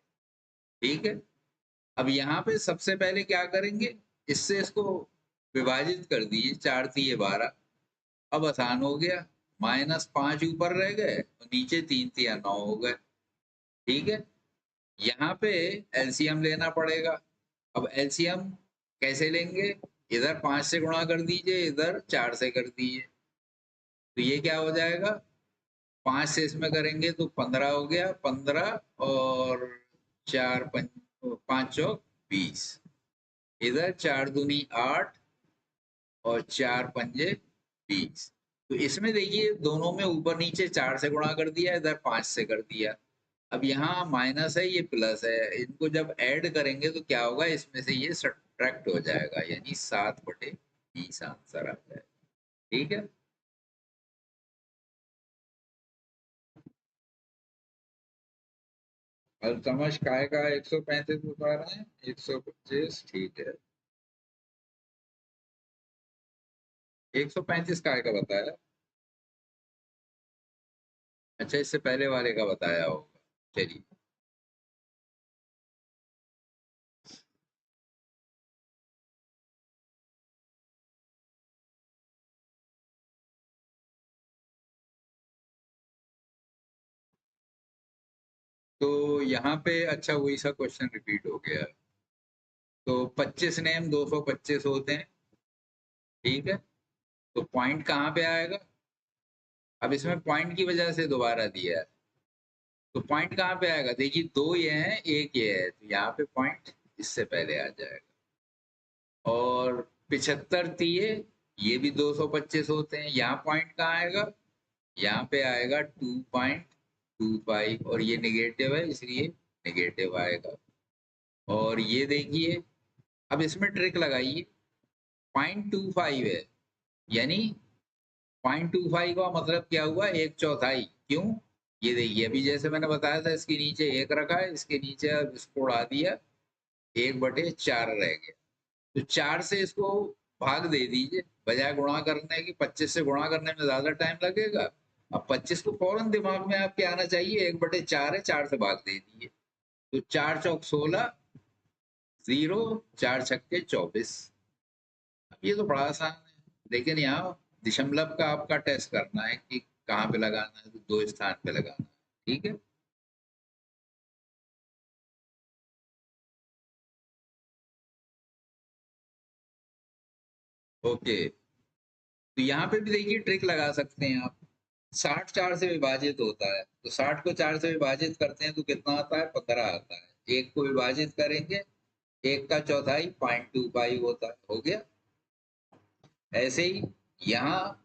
ठीक है, अब यहाँ पे सबसे पहले क्या करेंगे, इससे इसको विभाजित कर दीजिए। 4 तिये 12। अब आसान हो गया, -5 ऊपर रह गए और नीचे 3 तिया 9 हो गए। ठीक है, यहाँ पे एलसीएम लेना पड़ेगा। अब एलसीएम कैसे लेंगे? इधर 5 से गुणा कर दीजिए, इधर 4 से कर दीजिए। तो ये क्या हो जाएगा? 5 से इसमें करेंगे तो 15 हो गया। 15 और 4 5 चौक 20। इधर 4 दूनी 8 और 4 पंजे 20। तो इसमें देखिए दोनों में ऊपर नीचे 4 से गुणा कर दिया, इधर 5 से कर दिया। अब यहाँ माइनस है, ये प्लस है, इनको जब ऐड करेंगे तो क्या होगा? इसमें से ये सब्ट्रैक्ट हो जाएगा, यानी 7/20 आंसर आ जाएगा। ठीक है, अल्तमश काय का 135 बता रहे हैं, 125। ठीक है, 135 काय का बताया? अच्छा, इससे पहले वाले का बताया होगा। चलिए, तो यहाँ पे अच्छा वही सा क्वेश्चन रिपीट हो गया। तो 25 नेम 225 होते हैं। ठीक है, तो पॉइंट कहाँ पे आएगा? अब इसमें पॉइंट की वजह से दोबारा दिया है, तो पॉइंट कहाँ पे आएगा? देखिए दो ये हैं, एक ये है, तो यहाँ पे पॉइंट इससे पहले आ जाएगा। और 75 तिये, ये भी 225 होते हैं। यहाँ पॉइंट कहाँ आएगा? यहाँ पे आएगा 2.25, और ये निगेटिव है इसलिए निगेटिव आएगा। और ये देखिए, अब इसमें ट्रिक लगाइए। 0.25 है, यानी 0.25 का मतलब क्या हुआ? 1/4। क्यों? ये देखिए, अभी जैसे मैंने बताया था, इसके नीचे 1 रखा है, इसके नीचे अब इसको उड़ा दिया, 1/4 रह गया। तो 4 से इसको भाग दे दीजिए, बजाय गुणा करने की। 25 से गुणा करने में ज्यादा टाइम लगेगा। अब 25 को फौरन दिमाग में आपके आना चाहिए, 1/4 है, 4 से भाग दे दीजिए। तो 4 चौक 16, 0, 4 छक्के 24। अब ये तो बड़ा आसान है, लेकिन यहाँ दशमलव का आपका टेस्ट करना है कि कहाँ पे लगाना है, तो 2 स्थान पे लगाना है। ठीक है, ओके। तो यहाँ पे भी देखिए ट्रिक लगा सकते हैं आप। 60 4 से विभाजित होता है, तो 60 को 4 से विभाजित करते हैं तो कितना आता है? 15 आता है। एक को विभाजित करेंगे, 1/4 0.25 होता है। हो गया। ऐसे ही यहाँ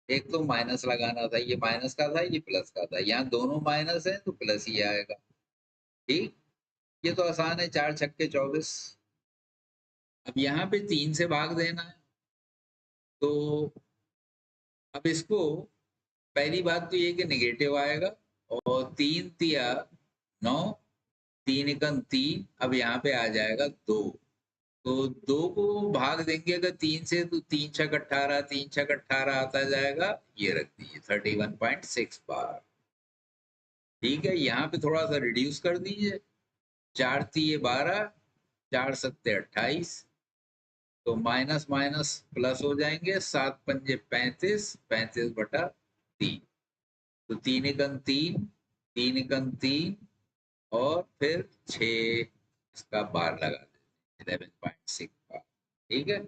एक तो माइनस लगाना था, ये माइनस का था, ये प्लस का था, यहाँ दोनों माइनस है तो प्लस ही आएगा। ठीक, ये तो आसान है, 4 छक्के 24। अब यहाँ पे 3 से भाग देना है, तो अब इसको पहली बात तो ये कि नेगेटिव आएगा, और 3 तिया 9, 3 एकम 3, अब यहाँ पे आ जाएगा 2। तो 2 को भाग देंगे अगर 3 से, तो 3 छक 18, 3 छक 18 आता जाएगा, ये रख दीजिए 31.6 बार। ठीक है, यहाँ पे थोड़ा सा रिड्यूस कर दीजिए, 4 तिये 12, 4 सत्ते 28, तो माइनस माइनस प्लस हो जाएंगे, 7 पंजे 35, 35 बटा 3, तो 3 एकम 3, 3 एकम 3, और फिर 6, इसका बार लगा देते 11.6 बार। ठीक है,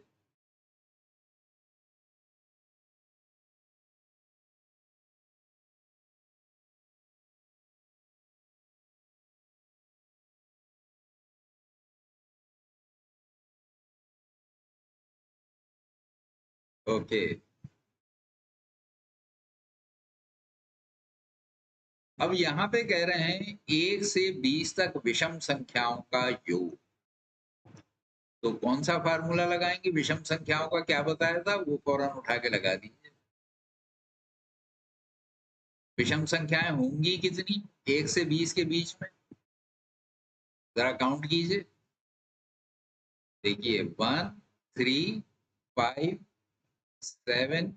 ओके। अब यहाँ पे कह रहे हैं 1 से 20 तक विषम संख्याओं का योग, तो कौन सा फार्मूला लगाएंगे? विषम संख्याओं का क्या बताया था, वो फौरन उठा के लगा दीजिए। विषम संख्याएं होंगी कितनी 1 से 20 के बीच में? जरा काउंट कीजिए, देखिए 1, 3, 5, 7,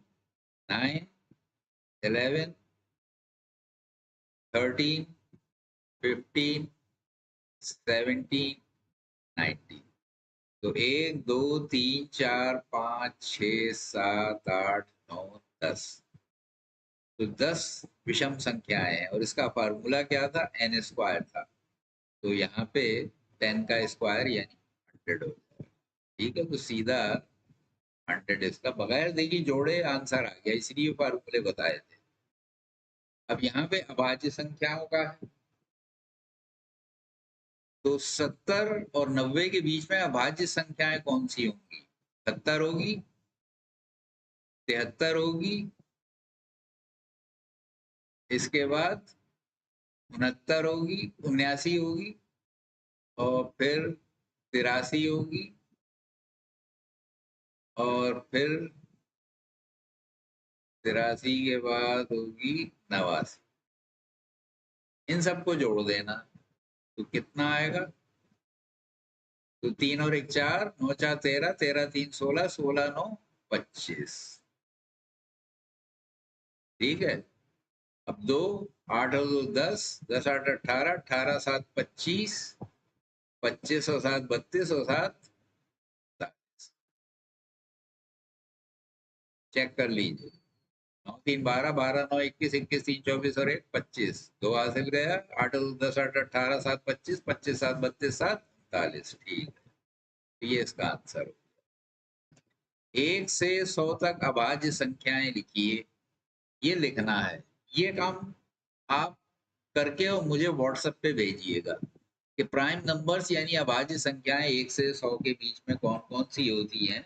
9, 11, 13, 15, 17, 19। तो 1, 2, 3, 4, 5, 6, 7, 8, 9, 10, तो 10 विषम संख्याएं हैं, और इसका फार्मूला क्या था? n स्क्वायर था, तो यहाँ पे 10 का स्क्वायर यानी 100 हो जाएगा। ठीक है, तो सीधा 100 इसका, बगैर देखिए जोड़े आंसर आ गया, इसलिए फार्मूले बताए थे। अब यहाँ पे अभाज्य संख्याओं का है, तो 70 और 90 के बीच में अभाज्य संख्याएं कौन सी होंगी? 70 होगी, 73 होगी, इसके बाद 69 होगी, 79 होगी, और फिर 83 होगी, और फिर 83 के बाद होगी 89। इन सबको जोड़ देना, तो कितना आएगा? तो 3 और 1 4, 9 4 13, 13 3 16, 16 9 25। ठीक है, अब 2, 8 और 2 10, 10 8 18, 18 7 25, 25 और 7 32, और 7 47। चेक कर लीजिए, 9 3 12, 12 9 21, 21 3 24, और 1 25, 2 हासिल गया, 8 और 2 10 8 18, 7 25, 25 7 32, 7 39। ठीक है, तो ये इसका आंसर हो। 1 से 100 तक अभाज्य संख्याएं लिखिए, ये लिखना है। ये काम आप करके और मुझे व्हाट्सएप पे भेजिएगा कि प्राइम नंबर्स यानी अभाज्य संख्याएं 1 से 100 के बीच में कौन कौन सी होती हैं,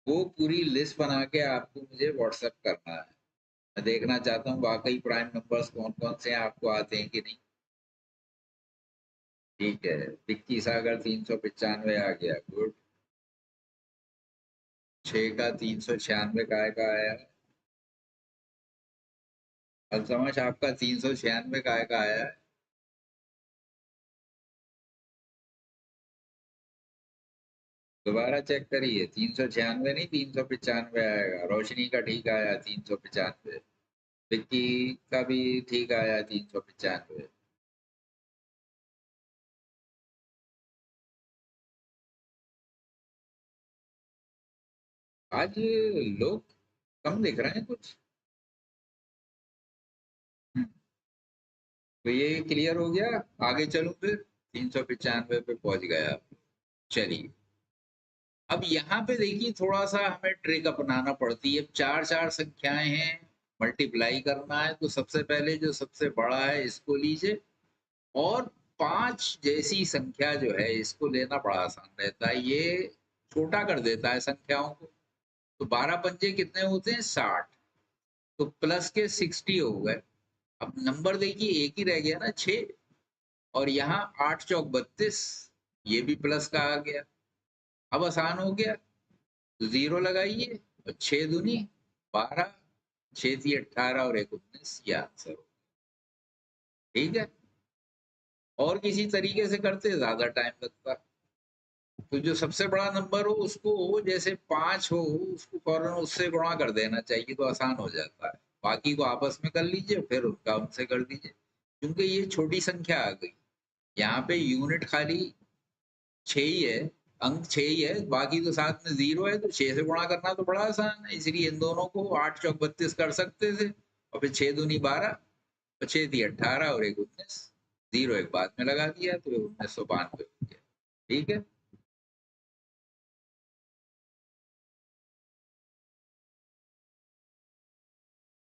वो पूरी लिस्ट बना के आपको मुझे व्हाट्सएप करना है। मैं देखना चाहता हूँ वाकई प्राइम नंबर्स कौन कौन से हैं, आपको आते हैं कि नहीं। ठीक है, विक्की सागर 395 आ गया, गुड। 6 का 396 का आया है। अल्तमश आपका 396 का आया है। दोबारा चेक करिए, 396 नहीं 395 आएगा। रोशनी का ठीक आया 395, विक्की का भी ठीक आया 395। आज लोग कम दिख रहे हैं कुछ। तो ये क्लियर हो गया, आगे चलूं फिर। 395 पे पहुंच गया। चलिए, अब यहाँ पे देखिए थोड़ा सा हमें ट्रिक अपनाना पड़ती है। चार चार संख्याएं हैं, मल्टीप्लाई करना है, तो सबसे पहले जो सबसे बड़ा है इसको लीजिए, और 5 जैसी संख्या जो है इसको लेना बड़ा आसान रहता है, ये छोटा कर देता है संख्याओं को। तो 12 पंजे कितने होते हैं? 60। तो प्लस के 60 हो गए। अब नंबर देखिए एक ही रह गया ना 6, और यहाँ 8 चौक 32, ये भी प्लस का आ गया। अब आसान हो गया, तो 0 लगाइए और 6 दूनी 12, 6 थी 18 और 1 19, ये आंसर हो। ठीक है, और किसी तरीके से करते ज्यादा टाइम लगता। तो जो सबसे बड़ा नंबर हो उसको, जैसे 5 हो, उसको फौरन उससे गुणा कर देना चाहिए तो आसान हो जाता है। बाकी को आपस में कर लीजिए, फिर उनका उनसे कर दीजिए, क्योंकि ये छोटी संख्या आ गई। यहाँ पे यूनिट खाली 6 ही है, अंक 6 ही है, बाकी तो साथ में 0 है, तो 6 से गुणा करना तो बड़ा आसान है। इसलिए इन दोनों को 8 चौक 32 कर सकते थे, और फिर 6 दूनी 12, 6 थी 18 और 1 19, 0 एक बाद में लगा दिया तो 1992 हो गया। ठीक है,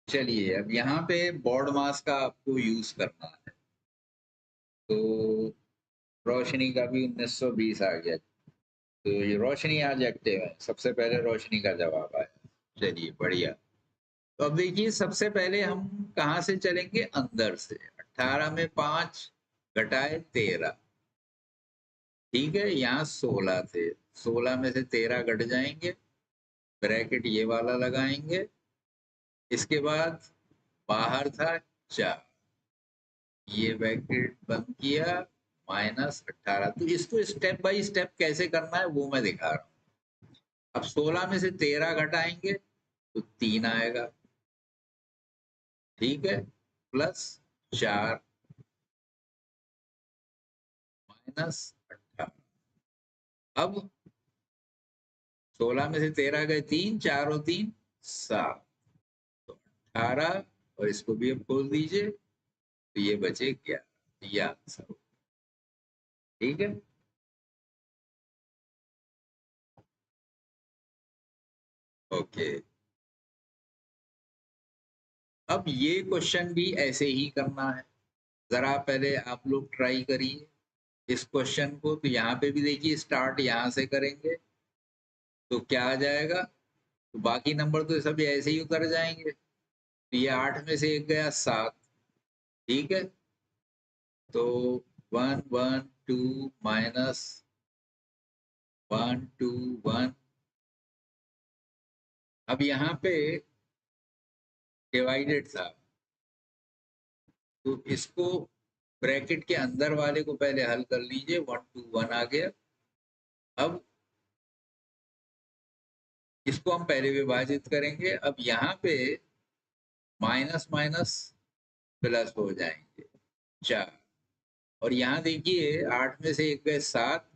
चलिए अब यहाँ पे बोर्ड मास का आपको यूज करना है। तो रोशनी का भी 1920 आ गया, तो ये रोशनी आज एक्टिव है, सबसे पहले रोशनी का जवाब आया। चलिए बढ़िया। तो अब देखिए सबसे पहले हम कहाँ से चलेंगे, अंदर से। 18 में 5 घटाए 13, ठीक है, यहाँ 16 थे, 16 में से 13 घट जाएंगे, ब्रैकेट ये वाला लगाएंगे। इसके बाद बाहर था 4, ये ब्रैकेट बंद किया, -18। तो इसको स्टेप बाय स्टेप कैसे करना है वो मैं दिखा रहा हूँ। अब 16 में से 13 घटाएंगे तो 3 आएगा, ठीक है, प्लस 4 -18। अब 16 में से 13 गए 3, 4 और 3 7, तो 18, और इसको भी अब खोल दीजिए तो ये बचे 11, ये आंसर हो। ठीक है, ओके। अब ये क्वेश्चन भी ऐसे ही करना है, जरा पहले आप लोग ट्राई करिए इस क्वेश्चन को। तो यहाँ पे भी देखिए स्टार्ट यहाँ से करेंगे तो क्या आ जाएगा, तो बाकी नंबर तो सब ऐसे ही उतर जाएंगे। तो ये 8 में से एक गया 7, ठीक है, तो 1 1 2 -1 2 1। अब यहाँ पे डिवाइडेड था, तो इसको ब्रैकेट के अंदर वाले को पहले हल कर लीजिए, 1 2 1 आ गया। अब इसको हम पहले विभाजित करेंगे। अब यहाँ पे माइनस माइनस प्लस हो जाएंगे 4, और यहाँ देखिए 8 में से एक गए 7,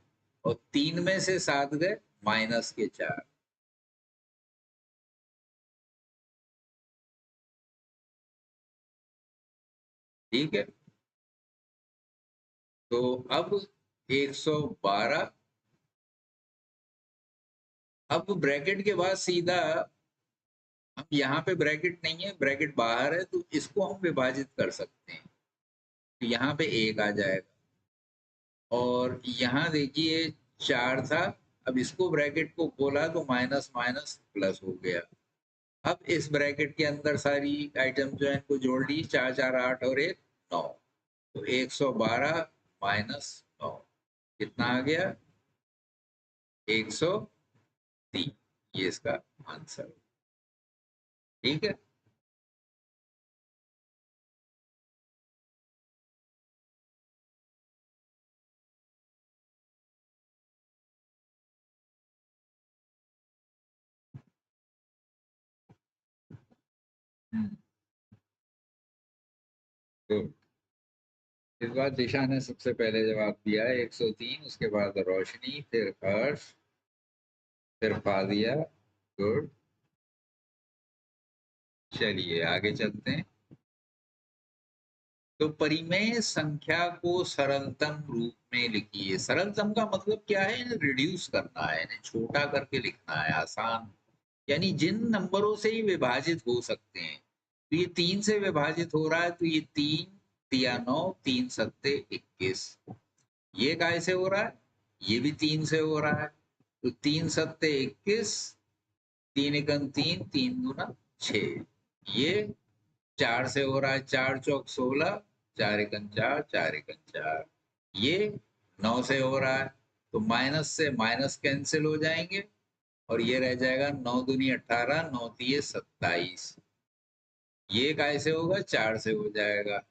और 3 में से 7 गए -4। ठीक है, तो अब 112। अब ब्रैकेट के बाद सीधा, हम यहाँ पे ब्रैकेट नहीं है, ब्रैकेट बाहर है, तो इसको हम विभाजित कर सकते हैं। तो यहाँ पे 1 आ जाएगा, और यहाँ देखिए 4 था, अब इसको ब्रैकेट को खोला तो माइनस माइनस प्लस हो गया। अब इस ब्रैकेट के अंदर सारी आइटम जो है इनको जोड़ ली, 4 4 8 और 1 9, तो 112 -9 कितना आ गया, 103। ये इसका आंसर। ठीक है, गुड। इस बार दिशा ने सबसे पहले जवाब दिया है 103, उसके बाद रोशनी, फिर हर्ष, फिर फादिया। गुड, चलिए आगे चलते हैं। तो परिमेय संख्या को सरलतम रूप में लिखिए। सरलतम का मतलब क्या है, इन्हें रिड्यूस करना है, इन्हें छोटा करके लिखना है, आसान, यानी जिन नंबरों से ही विभाजित हो सकते हैं। तो ये 3 से विभाजित हो रहा है, तो ये 3 तिया 9, 3 सत्ते 21। ये काय से हो रहा है, ये भी 3 से हो रहा है, तो 3 सत्ते 21, 3 एकम 3, 3 दूना 6। ये 4 से हो रहा है, 4 चौक 16, 4 एकम 4, 4 एकम 4। ये 9 से हो रहा है, तो माइनस से माइनस कैंसिल हो जाएंगे और ये रह जाएगा 9 दूनी 18, 9 तिये 27। ये कैसे होगा, 4 से हो जाएगा,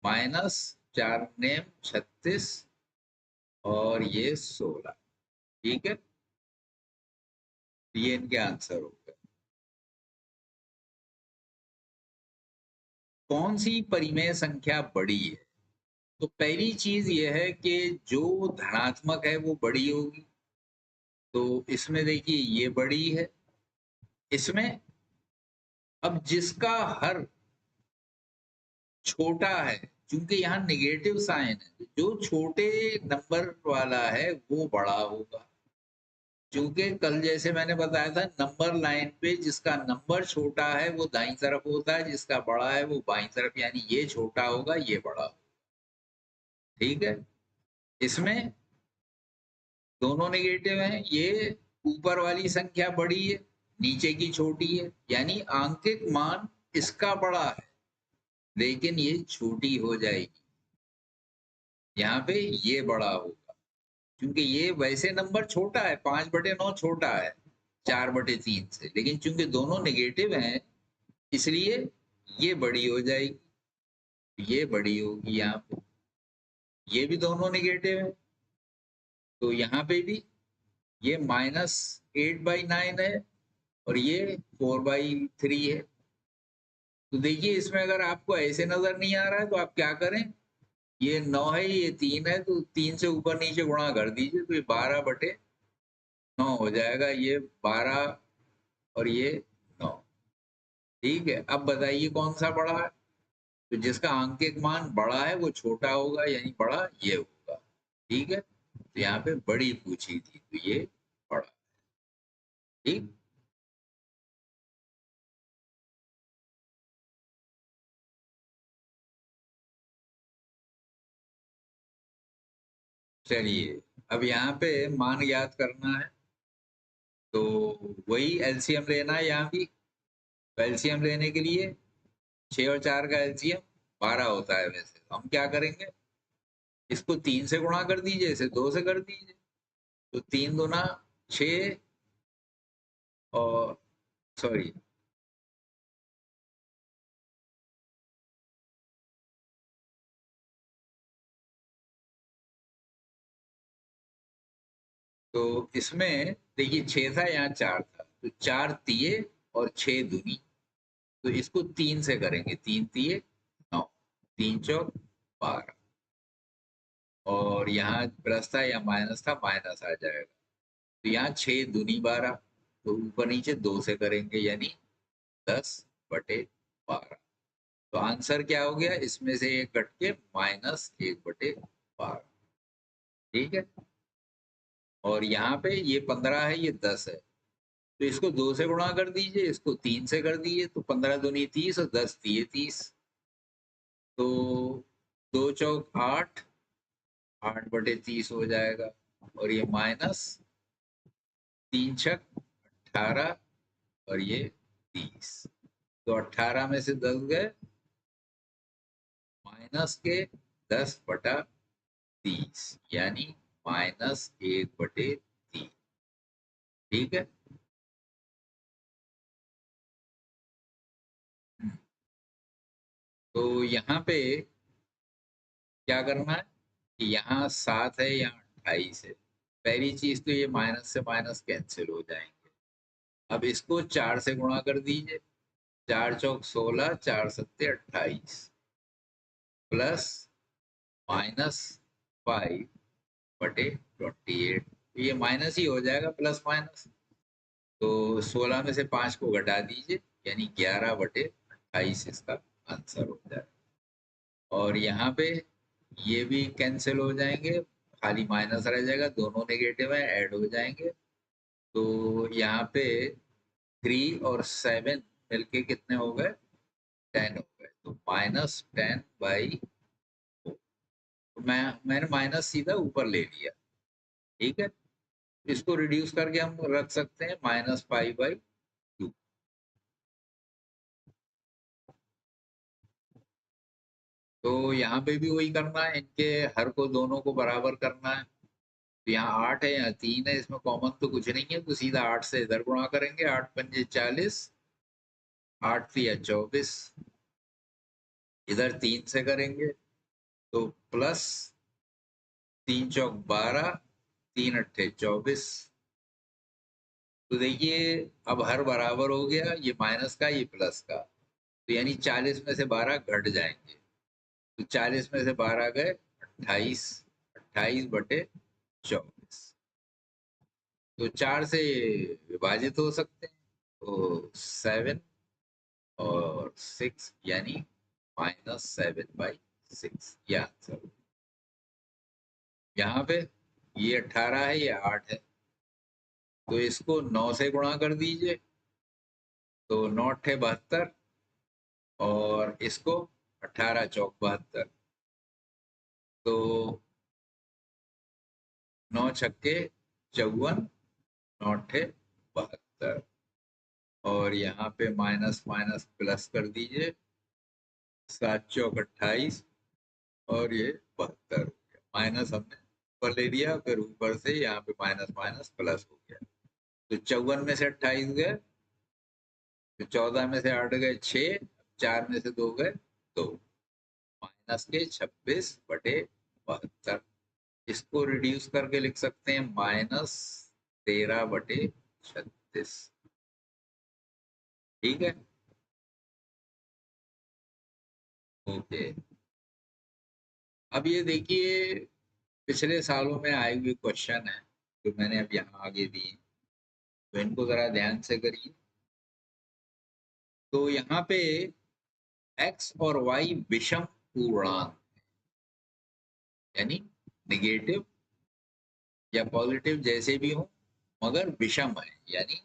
माइनस 4 नेम 36 और ये 16। ठीक है, ये इनके आंसर हो गए। कौन सी परिमेय संख्या बड़ी है? तो पहली चीज ये है कि जो धनात्मक है वो बड़ी होगी, तो इसमें देखिए ये बड़ी है। इसमें अब जिसका हर छोटा है, क्योंकि यहाँ निगेटिव साइन है, जो छोटे नंबर वाला है वो बड़ा होगा। क्योंकि कल जैसे मैंने बताया था, नंबर लाइन पे जिसका नंबर छोटा है वो दाईं तरफ होता है, जिसका बड़ा है वो बाईं तरफ, यानी ये छोटा होगा ये बड़ा होगा। ठीक है, इसमें दोनों नेगेटिव हैं, ये ऊपर वाली संख्या बड़ी है, नीचे की छोटी है, यानी आंकिक मान इसका बड़ा है लेकिन ये छोटी हो जाएगी। यहाँ पे ये बड़ा होगा क्योंकि ये वैसे नंबर छोटा है, 5/9 छोटा है 4/3 से, लेकिन चूंकि दोनों नेगेटिव हैं इसलिए ये बड़ी हो जाएगी, ये बड़ी होगी। यहाँ पे ये भी दोनों नेगेटिव है, तो यहाँ पे भी ये -8/9 है और ये 4/3 है। तो देखिए इसमें अगर आपको ऐसे नजर नहीं आ रहा है तो आप क्या करें, ये 9 है ये 3 है, तो 3 से ऊपर नीचे गुणा कर दीजिए, तो ये 12/9 हो जाएगा, ये 12 और ये 9। ठीक है, अब बताइए कौन सा बड़ा है? तो जिसका आंकिक मान बड़ा है वो छोटा होगा, यानी बड़ा ये होगा। ठीक है, तो यहाँ पे बड़ी पूछी थी तो ये बड़ा। ठीक, चलिए अब यहाँ पे मान याद करना है, तो वही एलसीएम लेना है यहाँ भी। तो एलसीएम लेने के लिए 6 और 4 का एलसीएम 12 होता है, वैसे तो हम क्या करेंगे, इसको 3 से गुणा कर दीजिए, इसे 2 से कर दीजिए, तो 3 दूना 6 और सॉरी तो इसमें देखिए 6 था यहाँ 4 था, तो 4 तिये और 6 दूनी, तो इसको 3 से करेंगे, 3 तिये 9, 3 चौक 12, और यहाँ प्लस था या माइनस था, माइनस आ जाएगा, तो यहाँ 6 दूनी 12, तो ऊपर नीचे 2 से करेंगे यानी 10/12। तो आंसर क्या हो गया, इसमें से एक कट के -1/12। ठीक है, और यहाँ पे ये 15 है ये 10 है, तो इसको 2 से गुणा कर दीजिए, इसको 3 से कर दीजिए, तो 15 दूनी 30 और 10 तिये 30, तो 2 चौक 8, 8/30 हो जाएगा, और ये माइनस 3 छक 18 और ये 30, तो 18 में से 10 गए, माइनस के 10/30 यानी -1/3। ठीक है, तो यहाँ पे क्या करना है कि यहाँ 7 है यहाँ 28 है, पहली चीज तो ये माइनस से माइनस कैंसिल हो जाएंगे। अब इसको 4 से गुणा कर दीजिए, 4 चौक 16, 4 सत्ते 28, प्लस -5/28, ये माइनस ही हो जाएगा, प्लस माइनस, तो 16 में से 5 को घटा दीजिए यानी 11/28 इसका आंसर हो जाएगा। और यहाँ पे ये भी कैंसिल हो जाएंगे, खाली माइनस रह जाएगा, दोनों नेगेटिव है ऐड हो जाएंगे, तो यहाँ पे 3 और 7 मिलके कितने हो गए, 10 हो गए, तो -10/4। तो मैंने माइनस सीधा ऊपर ले लिया। ठीक है, इसको रिड्यूस करके हम रख सकते हैं -5/2। तो यहाँ पे भी वही करना है, इनके हर को दोनों को बराबर करना है। तो यहाँ 8 है, यहाँ 3 है, इसमें कॉमन तो कुछ नहीं है, तो सीधा 8 से इधर गुणा करेंगे। 8 पंजे 40, 8 तिया 24, इधर 3 से करेंगे तो प्लस 3 चौक 12, 3 अट्ठे 24। तो देखिए अब हर बराबर हो गया, ये माइनस का ये प्लस का, तो यानी 40 में से 12 घट जाएंगे। तो 40 में से 12 गए 28, 28 बटे 24। तो 4 से विभाजित हो सकते हैं, तो 7 और 6 यानी -7/6 ये आंसर। यहाँ पे ये 18 है, ये 8 है, तो इसको 9 से गुणा कर दीजिए, तो 9 अट्ठे 72, और इसको 18 चौक 72, तो 9 छक्के 54, 9 अट्ठे 72, और यहाँ पे माइनस माइनस प्लस कर दीजिए, 7 चौक 28, और ये 72 हो गया। माइनस हमने ऊपर ले लिया, फिर ऊपर से यहाँ पे माइनस माइनस प्लस हो गया। तो 54 में से 28 गए, तो 14 में से 8 गए 6, 4 में से 2 गए 2, माइनस के 26/72। इसको रिड्यूस करके लिख सकते हैं -13/36। ठीक है, ओके। अब ये देखिए पिछले सालों में आए हुए क्वेश्चन है जो मैंने अब यहाँ आगे दिए, तो इनको जरा ध्यान से करिए। तो यहाँ पे x और y विषम पूर्णांक, यानी निगेटिव या पॉजिटिव जैसे भी हो, मगर विषम है। यानी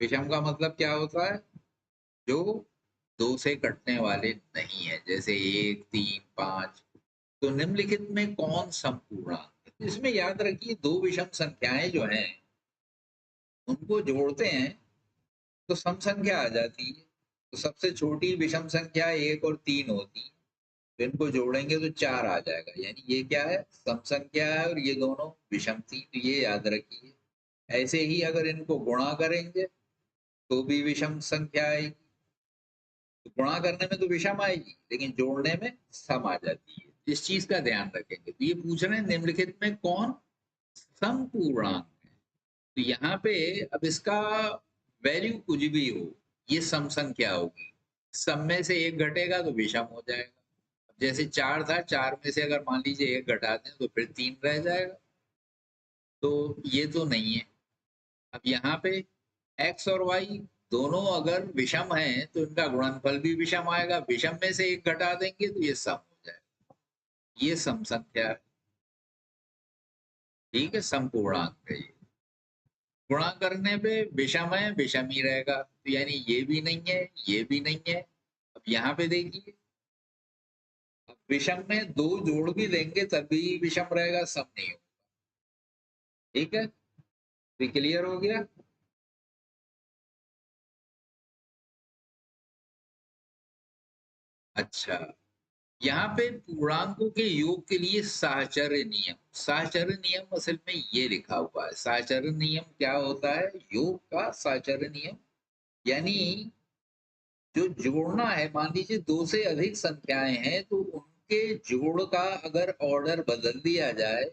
विषम का मतलब क्या होता है, जो 2 से कटने वाले नहीं है, जैसे 1, 3, 5। तो निम्नलिखित में कौन समपूर्णांक है? इसमें याद रखिए दो विषम संख्याएं जो हैं उनको जोड़ते हैं तो सम संख्या आ जाती है। तो सबसे छोटी विषम संख्या 1 और 3 होती है, तो इनको जोड़ेंगे तो 4 आ जाएगा, यानी ये क्या है, सम संख्या है, और ये दोनों विषम थी, तो ये याद रखिए। ऐसे ही अगर इनको गुणा करेंगे तो भी विषम संख्या आएगी। तो गुणा करने में तो विषम आएगी, लेकिन जोड़ने में सम आ जाती है। इस चीज का ध्यान रखेंगे। तो ये पूछ रहे हैं निम्नलिखित में कौन समपूर्णांक है। तो यहाँ पे अब इसका वैल्यू कुछ भी हो, ये सम संख्या होगी। सम में से एक घटेगा तो विषम हो जाएगा। जैसे 4 था, 4 में से अगर मान लीजिए एक घटा दें तो फिर 3 रह जाएगा, तो ये तो नहीं है। अब यहाँ पे x और y दोनों अगर विषम हैं तो इनका गुणनफल भी विषम आएगा। विषम में से एक घटा देंगे तो ये सम हो जाएगा। ये सम संख्या है, ठीक है, समपूर्णांक है ये। गुणा करने पे विषम है, विषम ही रहेगा, तो यानी ये भी नहीं है, ये भी नहीं है। अब यहाँ पे देखिए, अब विषम में 2 जोड़ भी देंगे तभी विषम रहेगा, सम नहीं होगा। ठीक है, तो क्लियर हो गया। अच्छा, यहाँ पे पूर्णांकों के योग के लिए साहचर्य नियम, साहचर्य नियम असल में ये लिखा हुआ है। साहचर्य नियम क्या होता है, योग का साहचर्य नियम, यानी जो जोड़ना है, मान लीजिए 2 से अधिक संख्याएं हैं तो उनके जोड़ का अगर ऑर्डर बदल दिया जाए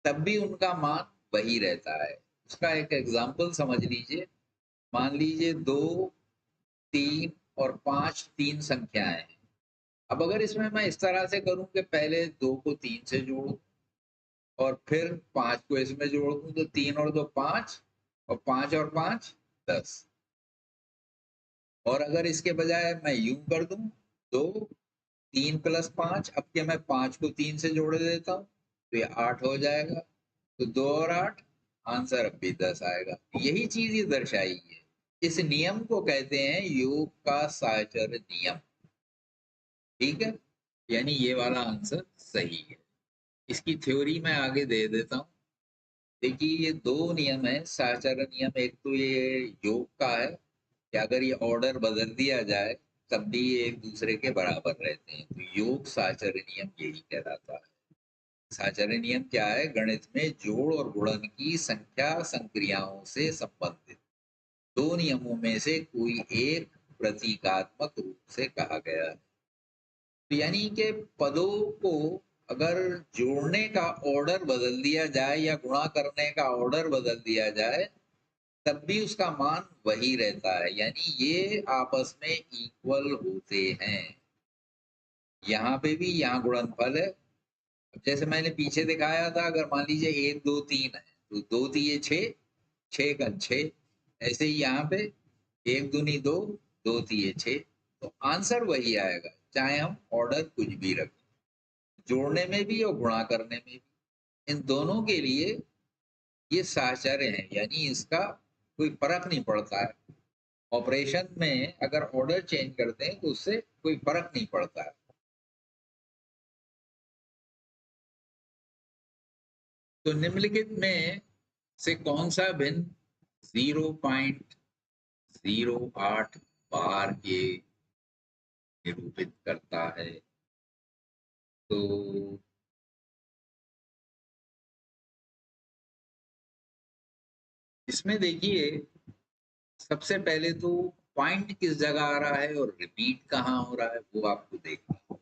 तब भी उनका मान वही रहता है। उसका एक एग्जांपल समझ लीजिए। मान लीजिए 2, 3 और 5 तीन संख्याएं हैं। अब अगर इसमें मैं इस तरह से करूं कि पहले 2 को 3 से जोड़ूं और फिर 5 को इसमें जोड़ दूं, तो 3 और 2 5, और 5 और 5 10। और अगर इसके बजाय मैं यूं कर दूं, 2 3 + 5, अब के मैं 5 को 3 से जोड़ देता हूं तो ये 8 हो जाएगा। तो 2 और 8, आंसर अब भी 10 आएगा। यही चीज ये दर्शाई है। इस नियम को कहते हैं योग का साहचर्य नियम। ठीक है, यानी ये वाला आंसर सही है। इसकी थ्योरी मैं आगे दे देता हूँ। देखिए ये 2 नियम है साहचर्य नियम। एक तो ये योग का है कि अगर ये ऑर्डर बदल दिया जाए तब भी एक दूसरे के बराबर रहते हैं। तो योग साहचर्य नियम यही कहलाता है। साहचर्य नियम क्या है? गणित में जोड़ और गुणन की संख्या संक्रियाओं से संबंधित दो नियमों में से कोई एक प्रतीकात्मक रूप से कहा गया है। तो यानी कि पदों को अगर जोड़ने का ऑर्डर बदल दिया जाए या गुणा करने का ऑर्डर बदल दिया जाए तब भी उसका मान वही रहता है, यानी ये आपस में इक्वल होते हैं। यहाँ पे भी यहाँ गुणनफल है। जैसे मैंने पीछे दिखाया था, अगर मान लीजिए 1 2 3 है तो 2 तिये 6, 6 गण 6। ऐसे ही यहाँ पे 1 दूनी 2, 2 तिये 6। तो आंसर वही आएगा चाहे हम ऑर्डर कुछ भी रखें, जोड़ने में भी और गुणा करने में भी। इन दोनों के लिए ये साहचर्य है, यानी इसका कोई फर्क नहीं पड़ता है। ऑपरेशन में अगर ऑर्डर चेंज करते हैं तो उससे कोई फर्क नहीं पड़ता है। तो निम्नलिखित में से कौन सा भिन्न 0.08 बार के निरूपित करता है? तो इसमें देखिए, सबसे पहले तो पॉइंट किस जगह आ रहा है और रिपीट कहाँ हो रहा है वो आपको देखना है।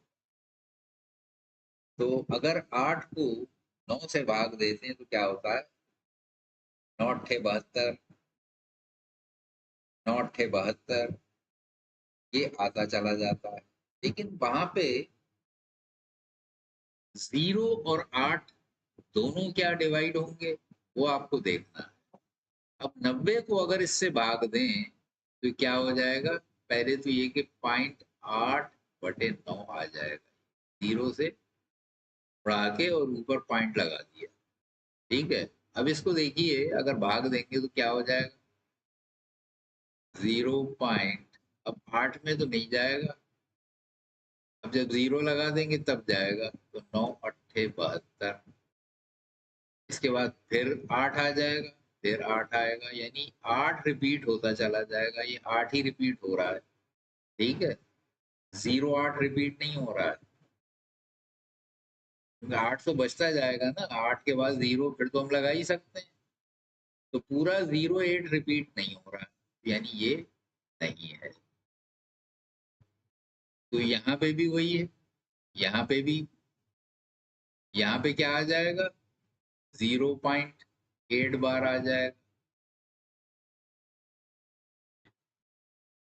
तो अगर 8 को 9 से भाग देते हैं तो क्या होता है? 9 अट्ठे 72, 9 अट्ठे 72, ये आता चला जाता है। लेकिन वहां पे 0 और 8 दोनों क्या डिवाइड होंगे वो आपको देखना है। अब 90 को अगर इससे भाग दें तो क्या हो जाएगा? पहले तो ये कि 0.8/9 आ जाएगा, 0 से बढ़ा के और ऊपर पॉइंट लगा दिया। ठीक है, अब इसको देखिए, अगर भाग देंगे तो क्या हो जाएगा? 0 पॉइंट, अब 8 में तो नहीं जाएगा, अब जब 0 लगा देंगे तब जाएगा। तो 9 अट्ठे 72, इसके बाद फिर 8 आ जाएगा, फिर 8 आएगा, यानी 8 रिपीट होता चला जाएगा। ये 8 ही रिपीट हो रहा है। ठीक है, 0 8 रिपीट नहीं हो रहा है, क्योंकि 8 तो बचता जाएगा ना। 8 के बाद 0 फिर तो हम लगा ही सकते हैं। तो पूरा 0 8 रिपीट नहीं हो रहा है, यानी ये नहीं है। तो यहाँ पे भी वही है, यहाँ पे भी, यहाँ पे क्या आ जाएगा? 0.8 बार आ जाएगा।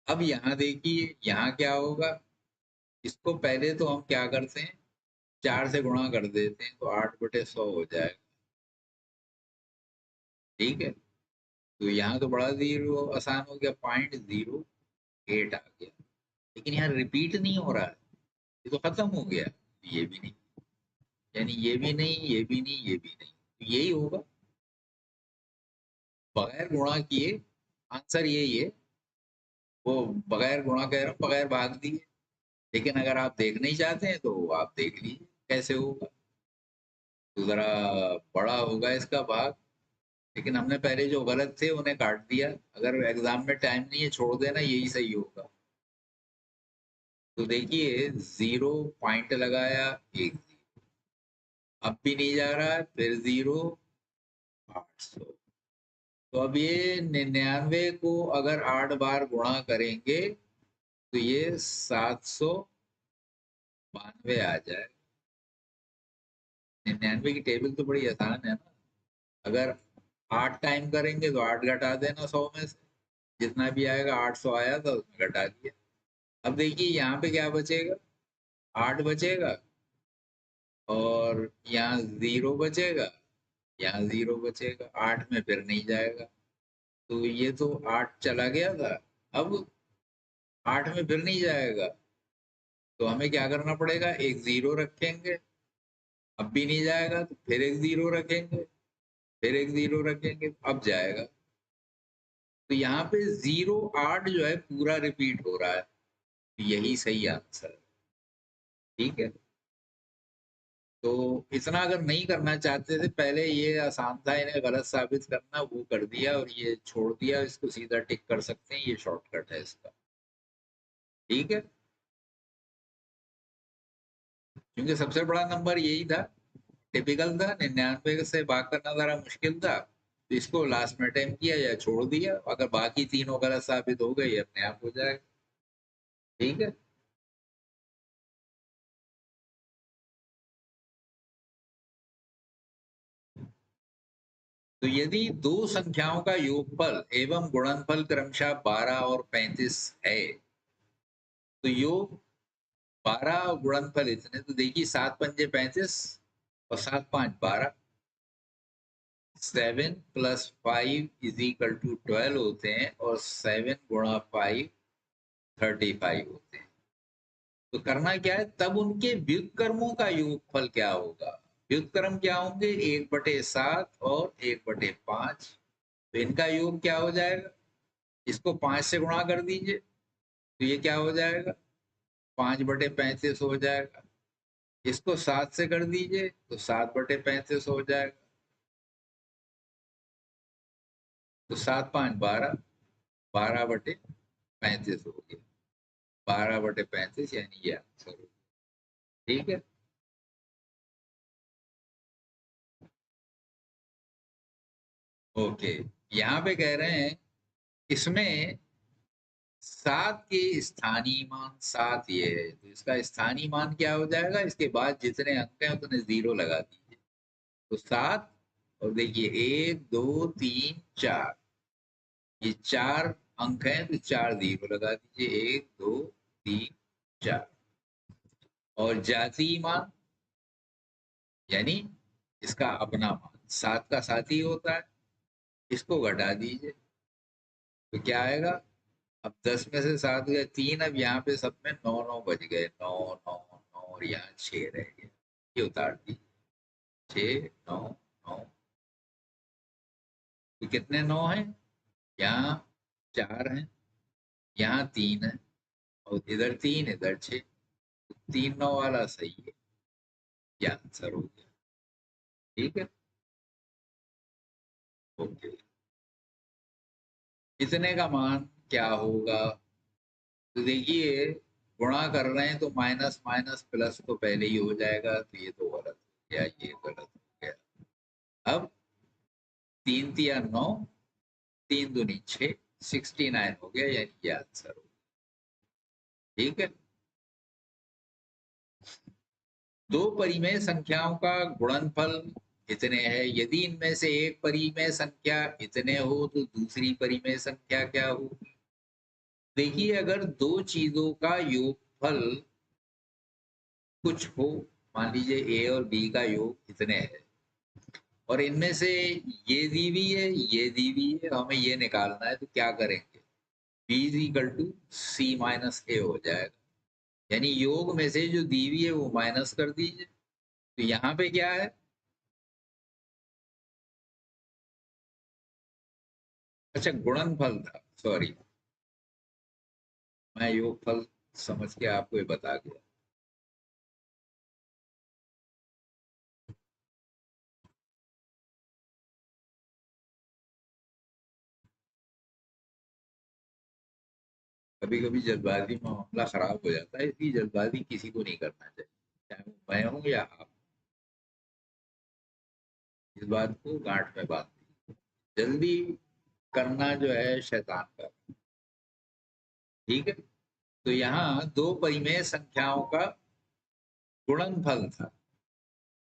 अब यहाँ देखिए, यहाँ क्या होगा? इसको पहले तो हम क्या करते हैं, 4 से गुणा कर देते हैं तो 8/100 हो जाएगा। ठीक है, तो यहाँ तो बड़ा जीरो आसान हो गया, 0.08 आ गया। लेकिन यहाँ रिपीट नहीं हो रहा है, ये तो खत्म हो गया। ये भी नहीं, यानी ये भी नहीं, ये भी नहीं, ये भी नहीं, तो यही होगा। बगैर गुणा किए आंसर यही है। वो बगैर गुणा कह रहा हूँ, बगैर भाग दिए। लेकिन अगर आप देखना ही चाहते हैं तो आप देख लीजिए कैसे होगा। तो जरा बड़ा होगा इसका भाग, लेकिन हमने पहले जो गलत थे उन्हें काट दिया। अगर एग्जाम में टाइम नहीं है छोड़ देना, यही सही होगा। तो देखिए, 0 पॉइंट लगाया, 1 0, अब भी नहीं जा रहा है, फिर 0 800। तो अब ये 99 को अगर 8 बार गुणा करेंगे तो ये 792 आ जाए। 99 की टेबल तो बड़ी आसान है ना। अगर 8 टाइम करेंगे तो 8 घटा देना 100 में से, जितना भी आएगा। 800 आया था उसमें घटा दिया। अब देखिए यहाँ पे क्या बचेगा? 8 बचेगा, और यहाँ 0 बचेगा, यहाँ 0 बचेगा। 8 में फिर नहीं जाएगा, तो ये तो 8 चला गया था। अब 8 में फिर नहीं जाएगा, तो हमें क्या करना पड़ेगा? एक 0 रखेंगे, अब भी नहीं जाएगा तो फिर एक 0 रखेंगे, फिर एक 0 रखेंगे, अब जाएगा। तो यहाँ पे 0 8 जो है पूरा रिपीट हो रहा है, तो यही सही आंसर है। ठीक है, तो इतना अगर नहीं करना चाहते थे पहले, ये आसान था इन्हें गलत साबित करना, वो कर दिया और ये छोड़ दिया। इसको सीधा टिक कर सकते हैं, ये शॉर्टकट है इसका। ठीक है, क्योंकि सबसे बड़ा नंबर यही था, टिपिकल था, 99 से भाग करना जरा मुश्किल था, तो इसको लास्ट में अटेम्प्ट किया या छोड़ दिया, अगर बाकी तीनों गलत साबित हो गए अपने आप हो जाएगा। ठीक है, तो यदि दो संख्याओं का योगफल एवं गुणनफल क्रमशः 12 और 35 है, तो योग 12 और गुणनफल इतने, तो देखिए 7 पंजे 35 और 7 5 12, 7 + 5 = 12 होते हैं और 7 × 5 35 होते हैं। तो करना क्या है, तब उनके व्युत्क्रमों का योगफल क्या होगा। व्युत्क्रम क्या होंगे, 1/7 और 1/5। तो इनका योग क्या हो जाएगा, इसको 5 से गुणा कर दीजिए, तो ये क्या हो जाएगा, 5/35 हो जाएगा। इसको 7 से कर दीजिए तो 7/35 हो जाएगा। तो 7 5 12, 12/35 हो गया, 12/35 यानी ये आंसर हो। ठीक है, ओके। यहाँ पे कह रहे हैं इसमें 7 के स्थानीय मान 7 ये है, तो इसका स्थानीय मान क्या हो जाएगा, इसके बाद जितने अंक हैं उतने 0 लगा दीजिए। तो 7, और देखिए 1 2 3 4, ये 4 अंक हैं, तो 4 0 लगा दीजिए, 1 2 3 4। और जातीय मान यानी इसका अपना मान 7 का साथी होता है, इसको घटा दीजिए, तो क्या आएगा, अब 10 में से 7 गए 3, अब यहाँ पे सब में 9 9 बच गए, 9 9 9 और यहाँ 6 रह गए, ये उतार दीजिए, 6 9 9। तो कितने 9 हैं, यहाँ 4 हैं, यहाँ 3 है, और इधर 3 इधर 6, 3 9 वाला सही है, ये आंसर हो गया। ठीक है, ओके। इतने का मान क्या होगा, तो देखिए गुणा कर रहे हैं तो माइनस माइनस प्लस तो पहले ही हो जाएगा, तो ये तो गलत हो गया, ये गलत हो गया। अब 3 तिया 9, 3 दूनी 6, 69 हो गया, यानी ये आंसर हो। ठीक है, दो परिमेय संख्याओं का गुणनफल इतने हैं, यदि इनमें से एक परिमेय संख्या इतने हो तो दूसरी परिमेय संख्या क्या होगी। देखिए अगर दो चीजों का योगफल कुछ हो, मान लीजिए ए और बी का योग इतने है, और इनमें से ये दी हुई है ये दी हुई है, हमें ये निकालना है, तो क्या करेंगे, b = c - a हो जाएगा, यानी योग में से जो दी हुई है वो माइनस कर दीजिए। तो यहाँ पे क्या है, अच्छा गुणनफल था, सॉरी, मैं योगफल समझ के आपको ये बता गया। कभी कभी जल्दबाजी में मामला खराब हो जाता है, इसलिए जल्दबाजी किसी को नहीं करना चाहिए, चाहे वो मैं हूं या आप। इस बात को गांठ में बांध दीजिए, जल्दी करना जो है शैतान का। ठीक है, तो यहाँ दो परिमेय संख्याओं का गुणनफल था,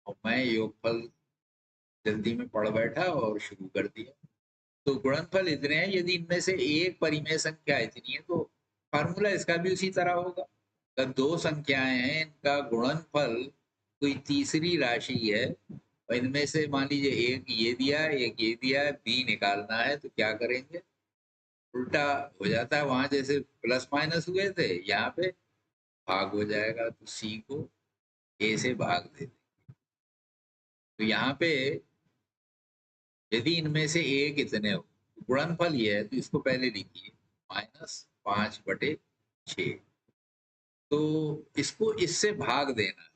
और मैं योगफल जल्दी में पढ़ बैठा और शुरू कर दिया। तो गुणनफल इतने हैं, यदि इनमें से एक परिमेय संख्या इतनी है, तो फार्मूला इसका भी उसी तरह होगा। अगर दो संख्याएं हैं, इनका गुणनफल कोई तीसरी राशि है, और इनमें से मान लीजिए एक ये दिया है एक ये दिया है, बी निकालना है, तो क्या करेंगे, उल्टा हो जाता है, वहां जैसे प्लस माइनस हुए थे यहाँ पे भाग हो जाएगा, तो सी को ए से भाग दे दें। तो यहाँ पे यदि इनमें से एक इतने हो, गुणनफल ये है, तो इसको पहले लिखिए, -5/6। तो इसको इससे भाग देना है,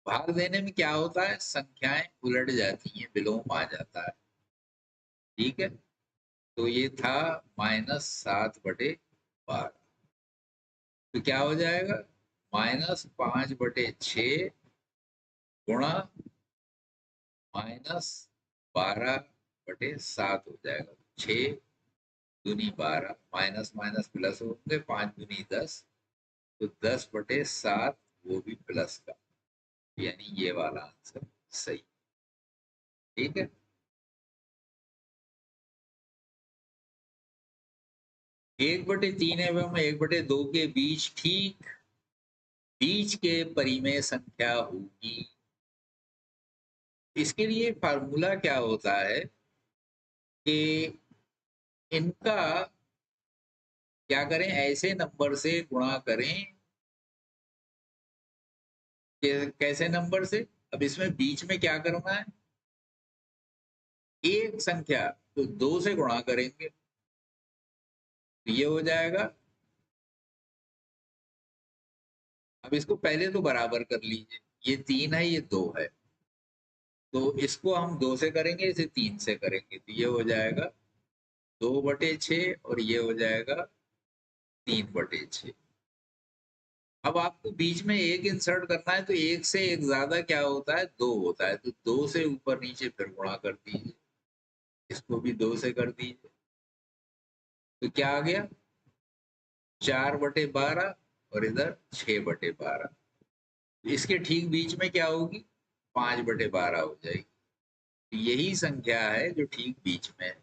भाग देने में क्या होता है, संख्याएं उलट जाती हैं, विलोम आ जाता है। ठीक है, तो ये था -7/12। तो क्या हो जाएगा, -5/6 गुणा -12/7 हो जाएगा। 6×2 = 12, माइनस माइनस प्लस होंगे, 5×2 = 10, तो 10/7 वो भी प्लस का, यानी ये वाला आंसर सही। ठीक है, 1/3 एवं 1/2 के बीच ठीक बीच के परिमेय संख्या होगी। इसके लिए फार्मूला क्या होता है कि इनका क्या करें, ऐसे नंबर से गुणा करें। कैसे नंबर से, अब इसमें बीच में क्या करना है, एक संख्या तो 2 से गुणा करेंगे, तो ये हो जाएगा। अब इसको पहले तो बराबर कर लीजिए, ये 3 है, ये 2 है, तो इसको हम 2 से करेंगे, इसे 3 से करेंगे, तो ये हो जाएगा 2/6 और ये हो जाएगा 3/6। अब आपको बीच में एक इंसर्ट करना है, तो एक से एक ज्यादा क्या होता है, 2 होता है, तो 2 से ऊपर नीचे फिर गुणा कर दीजिए, इसको भी 2 से कर दीजिए, तो क्या आ गया, 4/12 और इधर 6/12। इसके ठीक बीच में क्या होगी, 5/12 हो जाएगी। यही संख्या है जो ठीक बीच में है,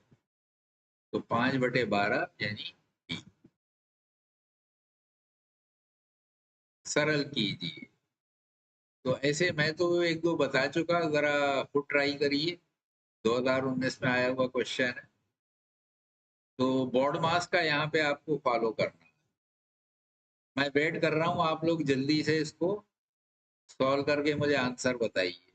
तो 5/12 यानी B। सरल कीजिए। तो ऐसे मैं तो एक दो बता चुका, जरा खुद ट्राई करिए, 2019 में आया हुआ क्वेश्चन है। तो बॉड मास का यहाँ पे आपको फॉलो करना है। मैं वेट कर रहा हूँ, आप लोग जल्दी से इसको सॉल्व करके मुझे आंसर बताइए।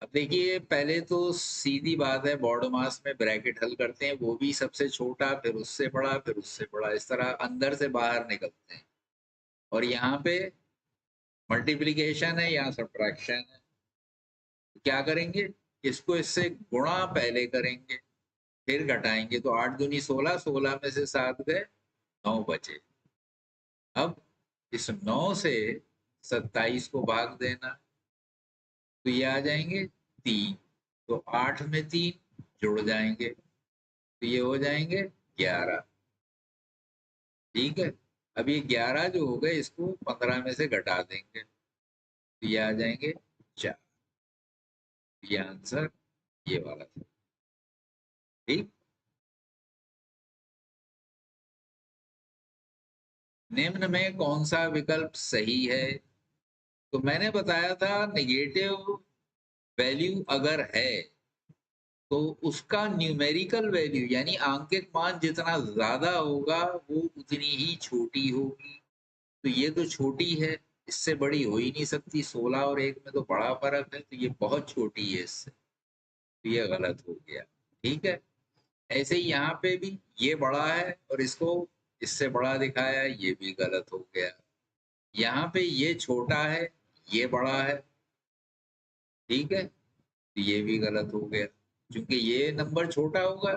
अब देखिए, पहले तो सीधी बात है, बॉड मास में ब्रैकेट हल करते हैं, वो भी सबसे छोटा, फिर उससे बड़ा, फिर उससे बड़ा, इस तरह अंदर से बाहर निकलते हैं। और यहाँ पे मल्टीप्लिकेशन है, यहाँ सब्ट्रैक्शन है। क्या करेंगे, इसको इससे गुणा पहले करेंगे, फिर घटाएंगे, तो 8×2 = 16, 16 में से 7 गए, 9 बचे। अब इस 9 से 27 को भाग देना, तो ये आ जाएंगे 3, तो 8 में 3 जुड़ जाएंगे, तो ये हो जाएंगे 11। ठीक है, अब ये 11 जो हो गए, इसको 15 में से घटा देंगे, तो ये आ जाएंगे 4। ये आंसर ये वाला था। ठीक, निम्न में कौन सा विकल्प सही है, तो मैंने बताया था नेगेटिव वैल्यू अगर है तो उसका न्यूमेरिकल वैल्यू यानी आंकित मान जितना ज्यादा होगा वो उतनी ही छोटी होगी। तो ये तो छोटी है, इससे बड़ी हो ही नहीं सकती, 16 और 1 में तो बड़ा फर्क है, तो ये बहुत छोटी है इससे, तो ये गलत हो गया। ठीक है, ऐसे ही यहाँ पे भी ये बड़ा है और इसको इससे बड़ा दिखाया है, ये भी गलत हो गया। यहाँ पे ये छोटा है, ये बड़ा है, ठीक है, तो ये भी गलत हो गया, क्योंकि ये नंबर छोटा होगा,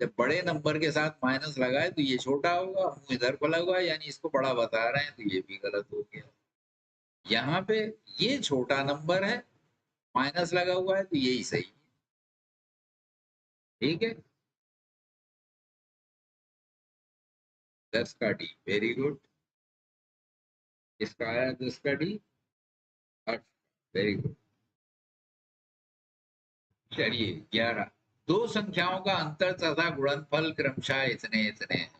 जब बड़े नंबर के साथ माइनस लगाए तो ये छोटा होगा, मुंह इधर को लगा यानी इसको बड़ा बता रहे हैं, तो ये भी गलत हो गया। यहाँ पे ये छोटा नंबर है, माइनस लगा हुआ है, तो यही सही है। ठीक है, 10 का डी, वेरी गुड। इसका आया 10 का डी, 8, वेरी गुड। चलिए 11, दो संख्याओं का अंतर तथा गुणनफल क्रमशः इतने इतने हैं।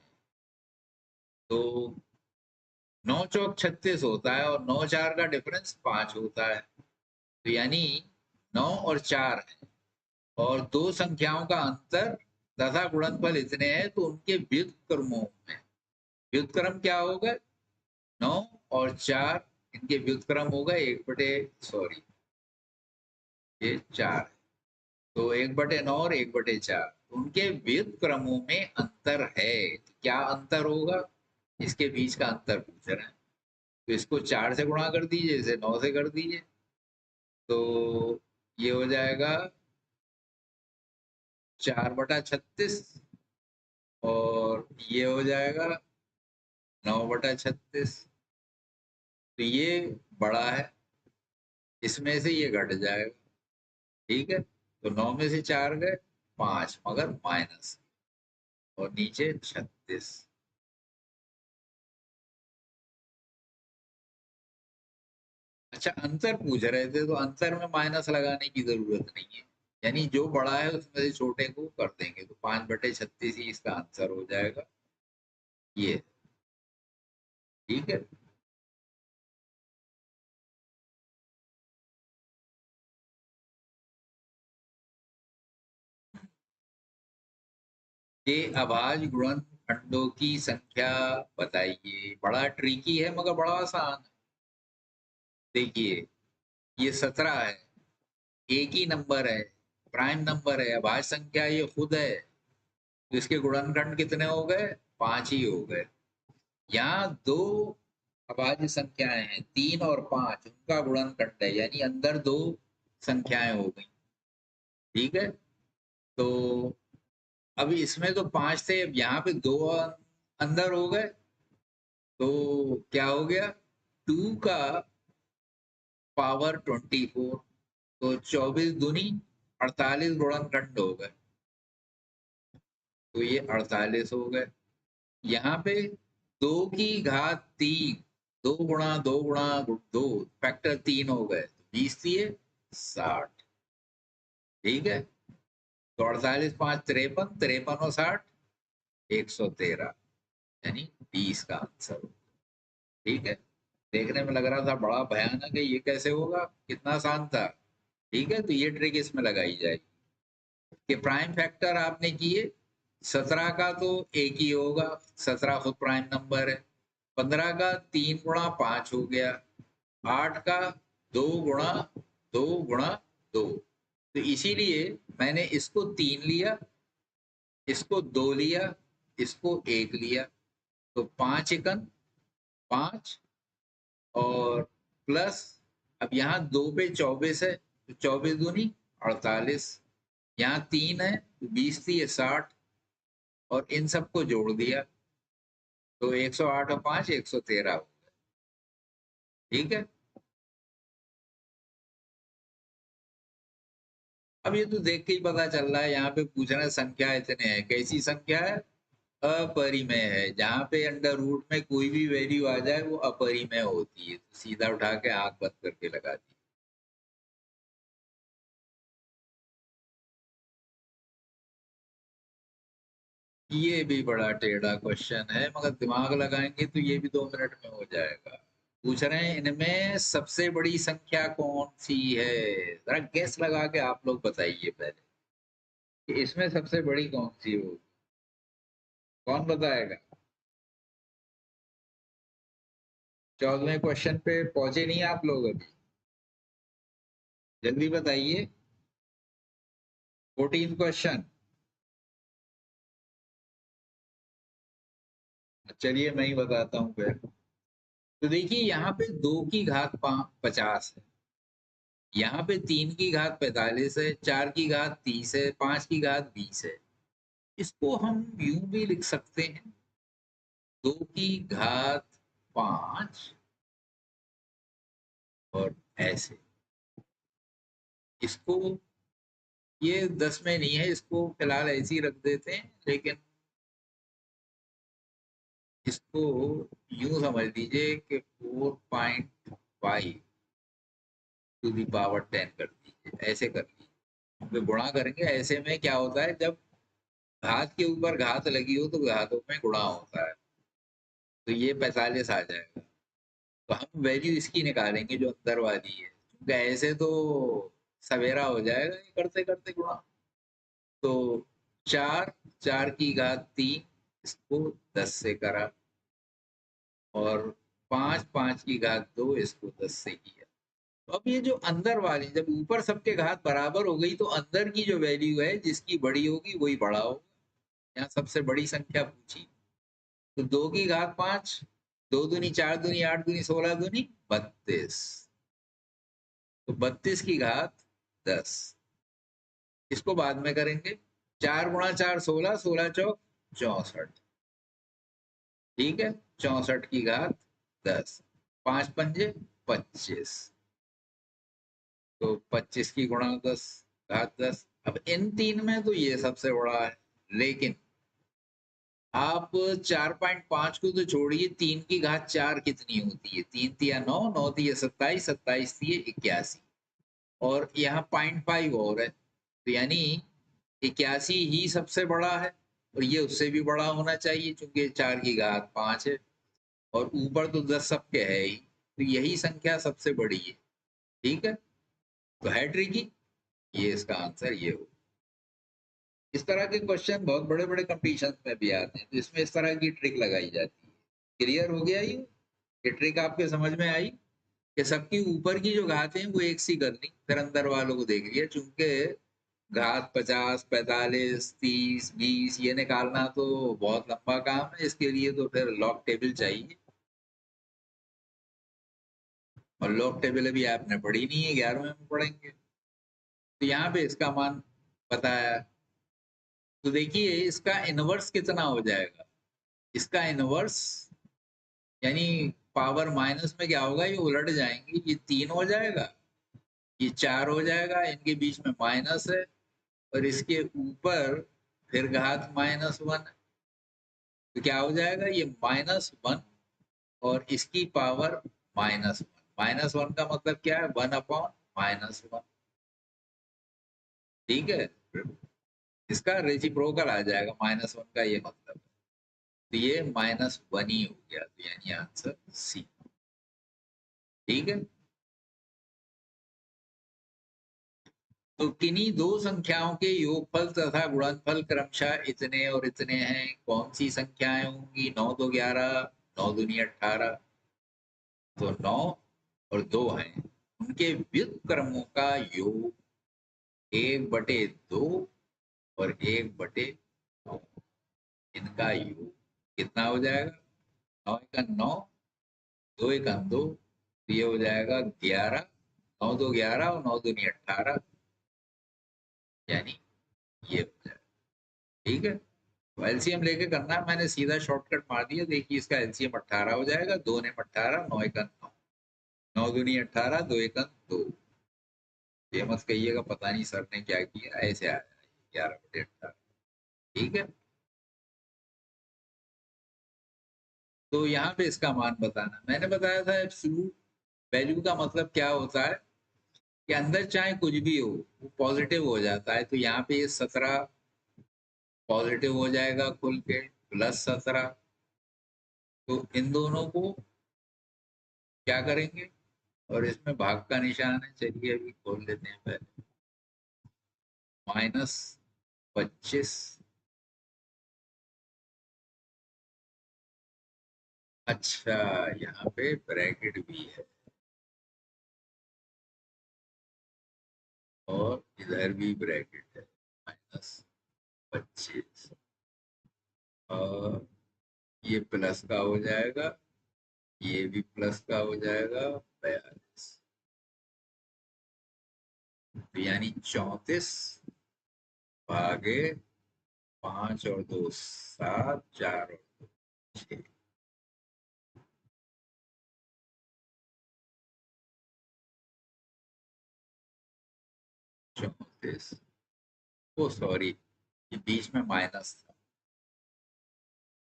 तो 9×4 = 36 होता है और 9×4 का डिफरेंस 5 होता है, तो यानी 9 और 4 है और दो संख्याओं का अंतर तथा गुणनफल इतने हैं, तो उनके व्युत्क्रमों में व्युत्क्रम क्या होगा, 9 और 4, इनके व्युत्क्रम होगा 1/, ये 4 है, तो 1/9 और 1/4, उनके व्युत्क्रमों में अंतर है। तो क्या अंतर होगा, इसके बीच का अंतर पूछ रहे हैं, तो इसको 4 से गुणा कर दीजिए, इसे 9 से कर दीजिए, तो ये हो जाएगा 4/36 और ये हो जाएगा 9/36। तो ये बड़ा है, इसमें से ये घट जाएगा। ठीक है, तो 9 में से 4 गए, 5 मगर माइनस, और नीचे 36। अच्छा, अंतर पूछ रहे थे, तो अंतर में माइनस लगाने की जरूरत नहीं है, यानी जो बड़ा है उसमें से छोटे को कर देंगे, तो 5/36 ही इसका आंसर हो जाएगा ये। ठीक है, ये अभाज्य गुणनखंडों की संख्या बताइए। बड़ा ट्रिकी है मगर बड़ा आसान है। देखिए, ये 17 है, एक ही नंबर है, प्राइम नंबर है, अभाज्य संख्या ये खुद है, तो इसके गुणनखंड कितने हो गए? 5 ही हो गए। यहाँ दो अभाज्य संख्याएं हैं, 3 और 5, उनका गुणनखंड है, यानी अंदर दो संख्याएं हो गई। ठीक है, तो अब इसमें तो 5 थे, अब यहाँ पे दो अंदर हो गए, तो क्या हो गया? 2 का पावर 24, तो 24 दूनी 48 गुणनखंड हो गए, तो ये 48 हो गए। यहाँ पे 2 की घात 3, 2 फैक्टर 3 हो गए, 20 दिए 60। ठीक है, तो 48 5 53, 53 और 60 113, यानी 20 का आंसर हो। ठीक है, देखने में लग रहा था बड़ा भयानक है, ये कैसे होगा, कितना आसान था। ठीक है, तो ये ट्रिक इसमें लगाई जाएगी कि प्राइम फैक्टर आपने किए, 17 का तो एक ही होगा, 17 खुद प्राइम नंबर है, 15 का 3 गुणा 5 हो गया, 8 का 2 गुणा 2 तो इसीलिए मैंने इसको 3 लिया, इसको 2 लिया, इसको 1 लिया, तो 5 एकन 5, और प्लस, अब यहाँ 2 पे 24 है, तो 24 दूनी 48, यहाँ 3 है तो 20 थी, ये 60, और इन सबको जोड़ दिया, तो 108 और 5 113 हो गया। ठीक है, अब ये तो देख के ही पता चल रहा है, यहाँ पे पूछ रहे हैं संख्या इतने हैं, कैसी संख्या है? अपरिमेय है, जहाँ पे अंडर रूट में कोई भी वैल्यू आ जाए वो अपरिमेय होती है, तो सीधा उठा के आंख बंद करके लगा दी। ये भी बड़ा टेढ़ा क्वेश्चन है, मगर दिमाग लगाएंगे तो ये भी 2 मिनट में हो जाएगा। पूछ रहे हैं इनमें सबसे बड़ी संख्या कौन सी है, जरा गेस लगा के आप लोग बताइए पहले कि इसमें सबसे बड़ी कौन सी हो। कौन बताएगा? 14वें क्वेश्चन पे पहुंचे नहीं आप लोग अभी? जल्दी बताइए। 14 क्वेश्चन। चलिए मैं ही बताता हूँ फिर। तो देखिए, यहाँ पे 2 की घात 50 है, यहाँ पे 3 की घात 45 है, 4 की घात 30 है, 5 की घात 20 है। इसको हम यूं भी लिख सकते हैं, 2 की घात 5, और ऐसे। इसको, ये 10 में नहीं है, इसको फिलहाल ऐसे ही रख देते हैं, लेकिन इसको यूं समझ लीजिए कि 4.5 टू दी पावर 10 कर दीजिए, ऐसे कर लीजिए। तो गुणा करेंगे, ऐसे में क्या होता है, जब घात के ऊपर घात लगी हो तो घातों में गुणा होता है, तो ये 45 आ जाएगा। तो हम वैल्यू इसकी निकालेंगे जो अंदर वाली है, क्योंकि ऐसे तो सवेरा हो जाएगा ये करते करते गुणा। तो 4, 4 की घात 3, इसको 10 से करा, और 5, 5 की घात 2, इसको 10 से किया। तो अब ये जो अंदर वाली, जब ऊपर सबके घात बराबर हो गई, तो अंदर की जो वैल्यू है जिसकी बड़ी होगी वही बड़ा होगा। यहाँ सबसे बड़ी संख्या पूछी, तो 2 की घात 5, 2 दूनी 4 दूनी 8 दूनी 16 दूनी 32, तो 32 की घात 10। इसको बाद में करेंगे, 4 गुणा 4 16, 16 चौक 64, ठीक है, 64 की घात 10, 5 पंजे 25, तो 25 की गुणा 10 घात 10। अब इन तीन में तो ये सबसे बड़ा है, लेकिन आप 4.5 को तो छोड़िए, 3 की घात 4 कितनी होती है? 3 तिया 9, 9 तिया 27, 27 तिया 81, और यहाँ 0.5 और है, तो यानी 81 ही सबसे बड़ा है, और ये उससे भी बड़ा होना चाहिए क्योंकि 4 की घात 5 है, और ऊपर तो 10 सबके है ही, तो यही संख्या सबसे बड़ी है। ठीक है, तो है ट्रिकी, ये इसका आंसर ये हो। इस तरह के क्वेश्चन बहुत बड़े बड़े कंपटीशन में भी आते हैं, तो इसमें इस तरह की ट्रिक लगाई जाती है। क्लियर हो गया ये ट्रिक आपके समझ में आई कि सबकी ऊपर की जो घात है वो एक सी कर ली, फिर अंदर वालों को देख लिया, चूंकि घात 50, 45, 30, 20 ये निकालना तो बहुत लंबा काम है, इसके लिए तो फिर लॉग टेबल चाहिए, और लॉग टेबल अभी आपने पढ़ी नहीं है, 11वें में पढ़ेंगे। तो यहाँ पे इसका मान बताया, तो देखिए इसका इनवर्स कितना हो जाएगा, इसका इनवर्स यानी पावर माइनस में क्या होगा, ये उलट जाएंगे, ये 3 हो जाएगा, ये 4 हो जाएगा, इनके बीच में माइनस है, और इसके ऊपर फिर घात -1, तो क्या हो जाएगा, ये -1 और इसकी पावर -1। -1 का मतलब क्या है, 1/-1। ठीक है, इसका रेसिप्रोकल आ जाएगा -1 का, ये मतलब, तो ये -1 ही हो गया, तो यानी आंसर सी। ठीक है, तो किन्हीं दो संख्याओं के योगफल तथा गुणनफल क्रमशः इतने और इतने हैं, कौन सी संख्याएं होंगी? 9 2 11, 9 दूनी 18, तो 9 और 2 हैं, उनके व्युत्क्रमों का योग 1/2 और 1/9, इनका योग कितना हो जाएगा? 9 एकम 9, 2 एकम 2, तो ये हो जाएगा 11, 9 2 11 और 9 दूनी 18, यानी ये हो जाएगा। ठीक है, तो एलसीएम लेके करना है, मैंने सीधा शॉर्टकट मार दिया, देखिए इसका एलसीएम 18 हो जाएगा, 2 ने 18, 9 एकम 9, 9 दूनी 18, 2 एकम 2। ये मत कहिएगा पता नहीं सर ने क्या किया, ऐसे आ जाएगा 11/18। ठीक है, तो यहाँ पे इसका मान बताना, मैंने बताया था एब्सोल्यूट वैल्यू का मतलब क्या होता है कि अंदर चाहे कुछ भी हो वो पॉजिटिव हो जाता है, तो यहाँ पे ये 17 पॉजिटिव हो जाएगा खुल के, +17, तो इन दोनों को क्या करेंगे, और इसमें भाग का निशान है, चलिए अभी खोल लेते हैं पहले, -25, अच्छा यहाँ पे ब्रैकेट भी है, और इधर भी ब्रैकेट है, -25, और ये प्लस का हो जाएगा, ये भी प्लस का हो जाएगा, 42, तो यानी 34 भागे 5 और 2 7, 4 और 2 6, 34, ओ सॉरी, ये बीच में माइनस था,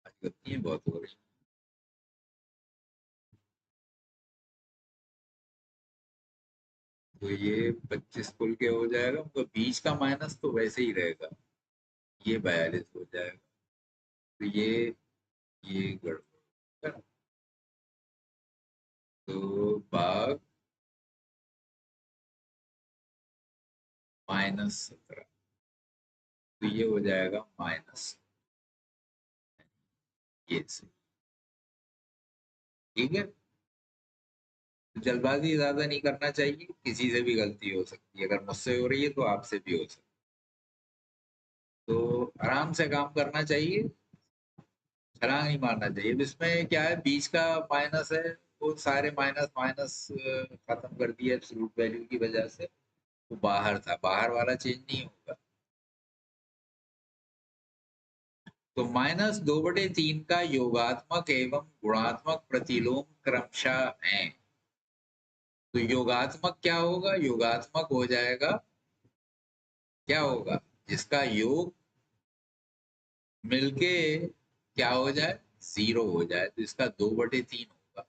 आज गलती बहुत हो रही। तो ये 25 कुल के हो जाएगा, तो बीच का माइनस तो वैसे ही रहेगा, ये 42 हो जाएगा, तो ये गड़बड़ है। तो भाग -17, तो ये हो जाएगा माइनस, ये से। ठीक है, तो जल्दबाजी ज्यादा नहीं करना चाहिए, किसी से भी गलती हो सकती है, अगर मुझसे हो रही है तो आपसे भी हो सकती है, तो आराम से काम करना चाहिए, छलांग नहीं मारना चाहिए। अब इसमें क्या है, बीच का माइनस है, वो सारे माइनस माइनस खत्म कर दिया एब्सोल्यूट वैल्यू की वजह से, वो बाहर था, बाहर वाला चेंज नहीं होगा। तो -2/3 का योगात्मक एवं गुणात्मक प्रतिलोम क्रमशः है। तो योगात्मक क्या होगा? योगात्मक हो जाएगा, क्या होगा? जिसका योग मिलके क्या हो जाए? 0 हो जाए, तो इसका 2/3 होगा।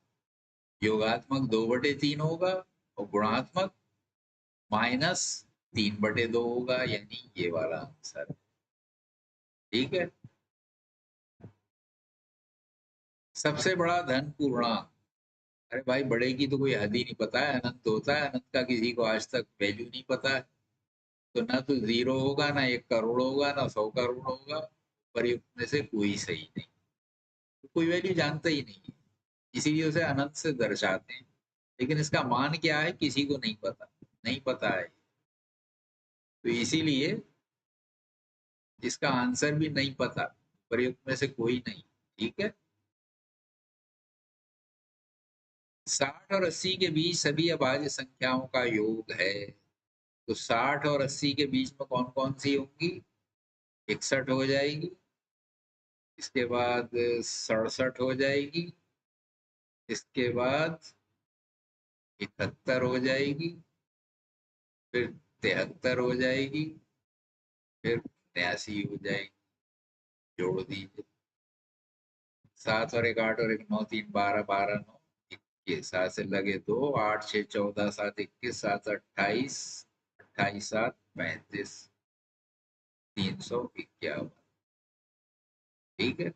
योगात्मक 2/3 होगा और गुणात्मक -3/2 होगा, यानी ये वाला आंसर। ठीक है। सबसे बड़ा धन पूर्णांक। अरे भाई, बड़े की तो कोई हद ही नहीं पता है, अनंत होता है, अनंत का किसी को आज तक वैल्यू नहीं पता है। तो ना तो 0 होगा, ना 1 करोड़ होगा, ना 100 करोड़ होगा, प्रयुक्त में से कोई सही नहीं। तो कोई वैल्यू जानता ही नहीं है, इसीलिए उसे अनंत से दर्शाते हैं। लेकिन इसका मान क्या है किसी को नहीं पता, नहीं पता है। तो इसीलिए इसका आंसर भी नहीं पता, प्रयुक्त में से कोई नहीं। ठीक है। 60 और 80 के बीच सभी अभाज्य संख्याओं का योग है। तो 60 और 80 के बीच में कौन कौन सी होंगी? 61 हो जाएगी, इसके बाद 67 हो जाएगी, इसके बाद 71 हो जाएगी, फिर 73 हो जाएगी, फिर 82 हो जाएगी। जोड़ दीजिए, 7 और 1 8 और 1 9 3 12 12 9 21, 7 से लगे 2, 8 6 14 7 21, 7 28, 28 7 35, 351। ठीक है।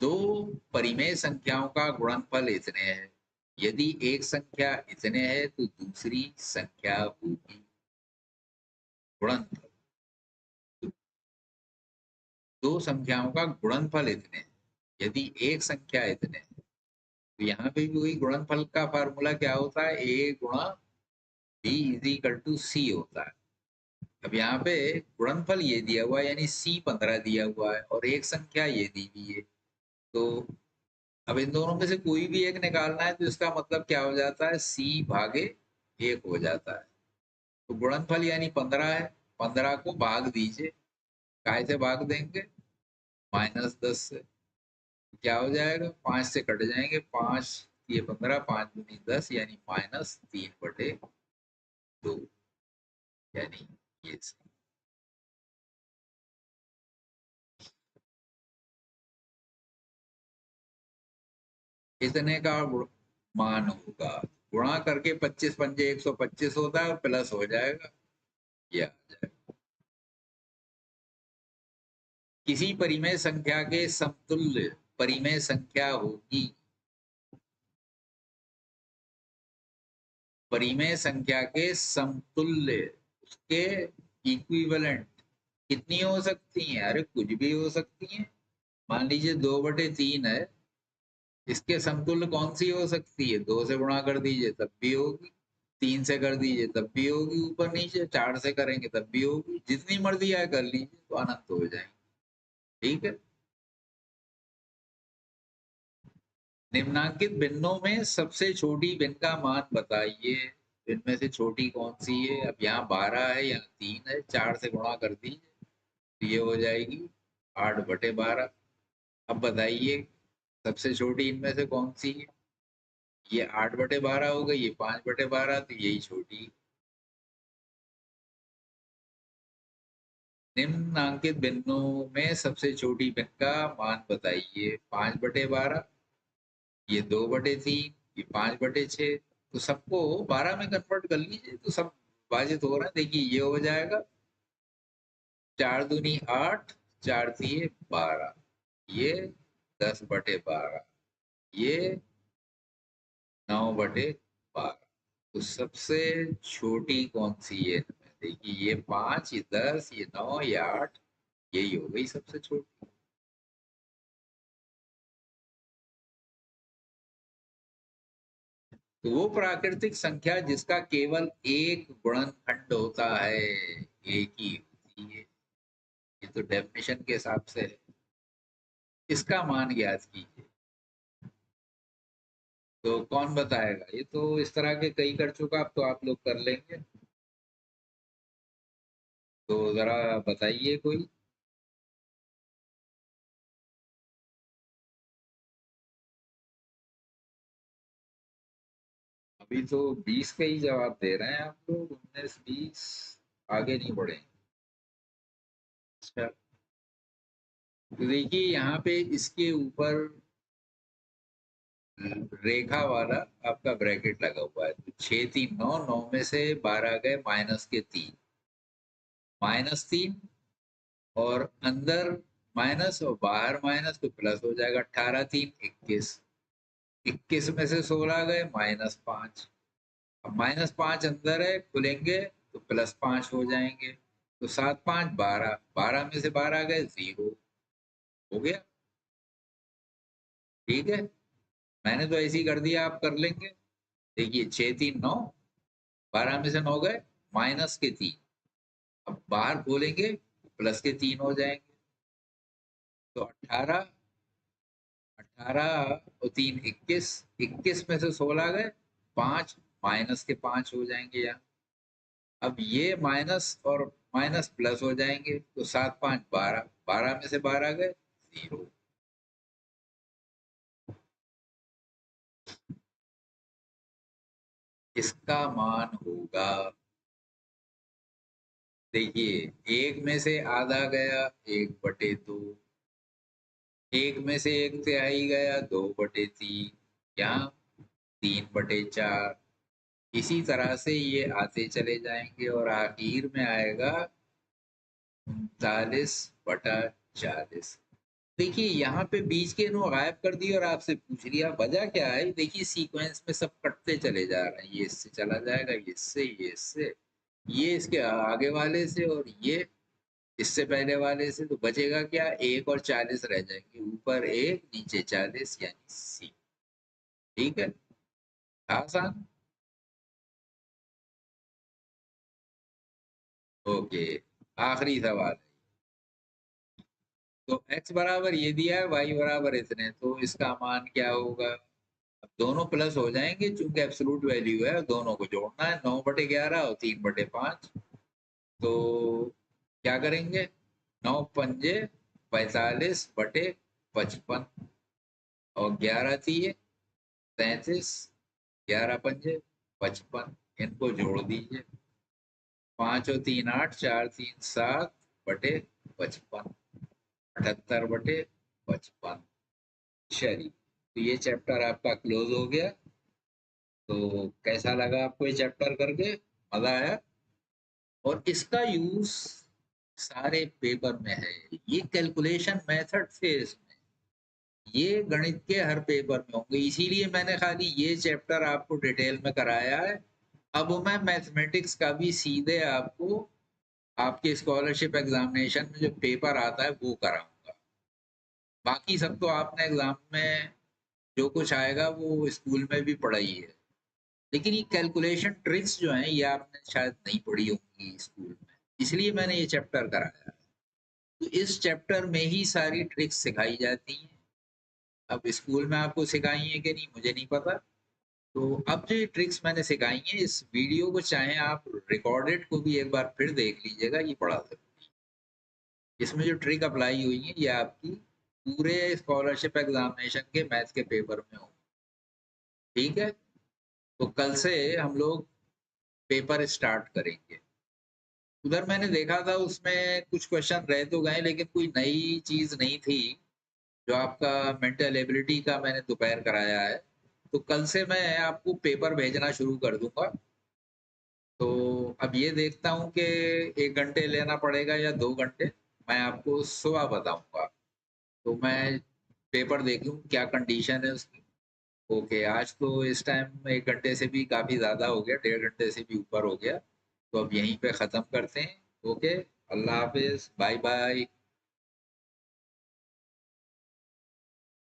दो परिमेय संख्याओं का गुणनफल इतने हैं। यदि एक संख्या इतने है तो दूसरी संख्या होगी गुणनफल। दो संख्याओं का गुणनफल इतने हैं, यदि एक संख्या इतने है, तो यहाँ पे भी वही गुणनफल का फार्मूला क्या होता है? ए गुणा बी इज इक्वल टू सी होता है। अब यहाँ पे गुणनफल ये दिया हुआ है, यानी सी 15 दिया हुआ है, और एक संख्या ये दी हुई है। तो अब इन दोनों में से कोई भी एक निकालना है, तो इसका मतलब क्या हो जाता है? सी भागे 1 हो जाता है। तो गुणनफल यानी 15 है, 15 को भाग दीजिए। काय से भाग देंगे? -10 से। क्या हो जाएगा? 5 से कट जाएंगे, 5 ये 15, 5 दूनी 10, यानी -3/2, यानी ये। इतने का मान होगा। गुणा करके 25 पंजे 125 होता है, और प्लस हो जाएगा, ये आ जाएगा। किसी परिमेय संख्या के समतुल्य परिमेय संख्या होगी। परिमेय संख्या के समतुल्य, उसके इक्विवेलेंट कितनी हो सकती हैं? अरे कुछ भी हो सकती हैं। मान लीजिए 2/3 है, इसके समतुल्य कौन सी हो सकती है? 2 से गुणा कर दीजिए तब भी होगी, 3 से कर दीजिए तब भी होगी, ऊपर नीचे 4 से करेंगे तब भी होगी, जितनी मर्जी आए कर लीजिए, तो अनंत हो जाएंगे। ठीक है। निम्नांकित भिन्नों में सबसे छोटी भिन्न का मान बताइए। इनमें से छोटी कौन सी है? अब यहाँ 12 है, यहाँ 3 है, 4 से गुणा कर दीजिए तो ये हो जाएगी 8/12। अब बताइए सबसे छोटी इनमें से कौन सी है? ये 8/12 हो गई, ये 5/12, तो यही छोटी। निम्नांकित भिन्नों में सबसे छोटी भिन्न का मान बताइए। 5/12, ये 2/3, ये 5/6। तो सबको 12 में कन्वर्ट कर लीजिए तो सब विभाजित हो रहा है। देखिए ये हो जाएगा 4 दूनी 8, 4 दिए 12, ये 10/12, ये 9/12। तो सबसे छोटी कौन सी है? देखिए ये 5, ये 10, ये 9, ये 8, यही हो गई सबसे छोटी। तो वो प्राकृतिक संख्या जिसका केवल एक गुणनखंड होता है, एक ही होती है। ये तो डेफिनेशन के हिसाब से है। इसका मान ज्ञात कीजिए। तो कौन बताएगा? ये तो इस तरह के कई कर चुका, अब तो आप लोग कर लेंगे। तो जरा बताइए कोई। अभी तो 20 का ही जवाब दे रहे हैं आप लोग, 19 20 आगे नहीं बढ़े। अच्छा, तो देखिए यहाँ पे इसके ऊपर रेखा वाला आपका ब्रैकेट लगा हुआ है, तो 6 3 9, 9 में से 12 गए माइनस के 3, -3, और अंदर माइनस और बाहर माइनस, तो प्लस हो जाएगा। 18 3 21, 21 में से 16 गए -5। अब -5 अंदर है, खुलेंगे तो +5 हो जाएंगे, तो 7 5 12, 12 में से 12 गए 0, हो गया। ठीक है, मैंने तो ऐसे ही कर दिया, आप कर लेंगे। देखिए 6 3 9, 12 में से 9 गए -3, अब बाहर खोलेंगे प्लस के 3 हो जाएंगे, तो 18, 18 और 3 21, 21 में से 16 गए 5, -5 हो जाएंगे यहाँ। अब ये माइनस और माइनस प्लस हो जाएंगे, तो 7 5 12, 12 में से 12 गए 0। इसका मान होगा, देखिए, एक में से आधा गया 1/2, एक में से 1/3 गया 2/3, यहाँ 3/4। इसी तरह से ये आते चले जाएंगे और आखिर में आएगा 39/40। देखिए यहाँ पे बीच के नो गायब कर दिए और आपसे पूछ लिया वजह क्या है। देखिए सीक्वेंस में सब कटते चले जा रहे हैं, ये इससे चला जाएगा, ये इससे, ये इससे, ये इसके आगे वाले से, और ये इससे पहले वाले से, तो बचेगा क्या, 1 और 40 रह जाएंगे, ऊपर 1 नीचे 40, यानी सी। ठीक है, आसान। ओके, आखिरी सवाल। तो x बराबर ये दिया है, y बराबर इतने, तो इसका मान क्या होगा। अब दोनों प्लस हो जाएंगे चूंकि एब्सोल्यूट वैल्यू है, दोनों को जोड़ना है, 9/11 और 3/5। तो क्या करेंगे, 9 पंजे 45/55, और 11 दिए 33, 11 पंजे 55, इनको जोड़ दीजिए, 5 और 3 8, 4 3 7/55, 78/55। चलिए, तो ये चैप्टर आपका क्लोज हो गया। तो कैसा लगा आपको ये चैप्टर करके, मजा आया। और इसका यूज सारे पेपर में है, ये कैलकुलेशन मेथड थे इसमें, ये गणित के हर पेपर में होंगे, इसीलिए मैंने खाली ये चैप्टर आपको डिटेल में कराया है। अब मैं मैथमेटिक्स का भी सीधे आपको आपके स्कॉलरशिप एग्जामिनेशन में जो पेपर आता है वो कराऊंगा। बाकी सब तो आपने एग्जाम में जो कुछ आएगा वो स्कूल में भी पढ़ा ही है, लेकिन ये कैलकुलेशन ट्रिक्स जो हैं ये आपने शायद नहीं पढ़ी होंगी स्कूल में, इसलिए मैंने ये चैप्टर कराया है। तो इस चैप्टर में ही सारी ट्रिक्स सिखाई जाती हैं। अब स्कूल में आपको सिखाई है कि नहीं मुझे नहीं पता। तो अब जो ये ट्रिक्स मैंने सिखाई हैं, इस वीडियो को चाहे आप रिकॉर्डेड को भी एक बार फिर देख लीजिएगा, ये बड़ा जरूरी है। इसमें जो ट्रिक अप्लाई हुई है ये आपकी पूरे स्कॉलरशिप एग्जामिनेशन के मैथ के पेपर में हो। ठीक है, तो कल से हम लोग पेपर स्टार्ट करेंगे। उधर मैंने देखा था उसमें कुछ क्वेश्चन रह तो गए, लेकिन कोई नई चीज नहीं थी। जो आपका मेंटल एबिलिटी का मैंने दोपहर कराया है, तो कल से मैं आपको पेपर भेजना शुरू कर दूंगा। तो अब ये देखता हूँ कि 1 घंटे लेना पड़ेगा या 2 घंटे, मैं आपको सुबह बताऊंगा। तो मैं पेपर देखूँ क्या कंडीशन है उसकी। ओके, आज तो इस टाइम 1 घंटे से भी काफी ज्यादा हो गया, 1.5 घंटे से भी ऊपर हो गया। तो अब यहीं पे खत्म करते हैं। ओके, अल्लाह हाफिज, बाय बाय।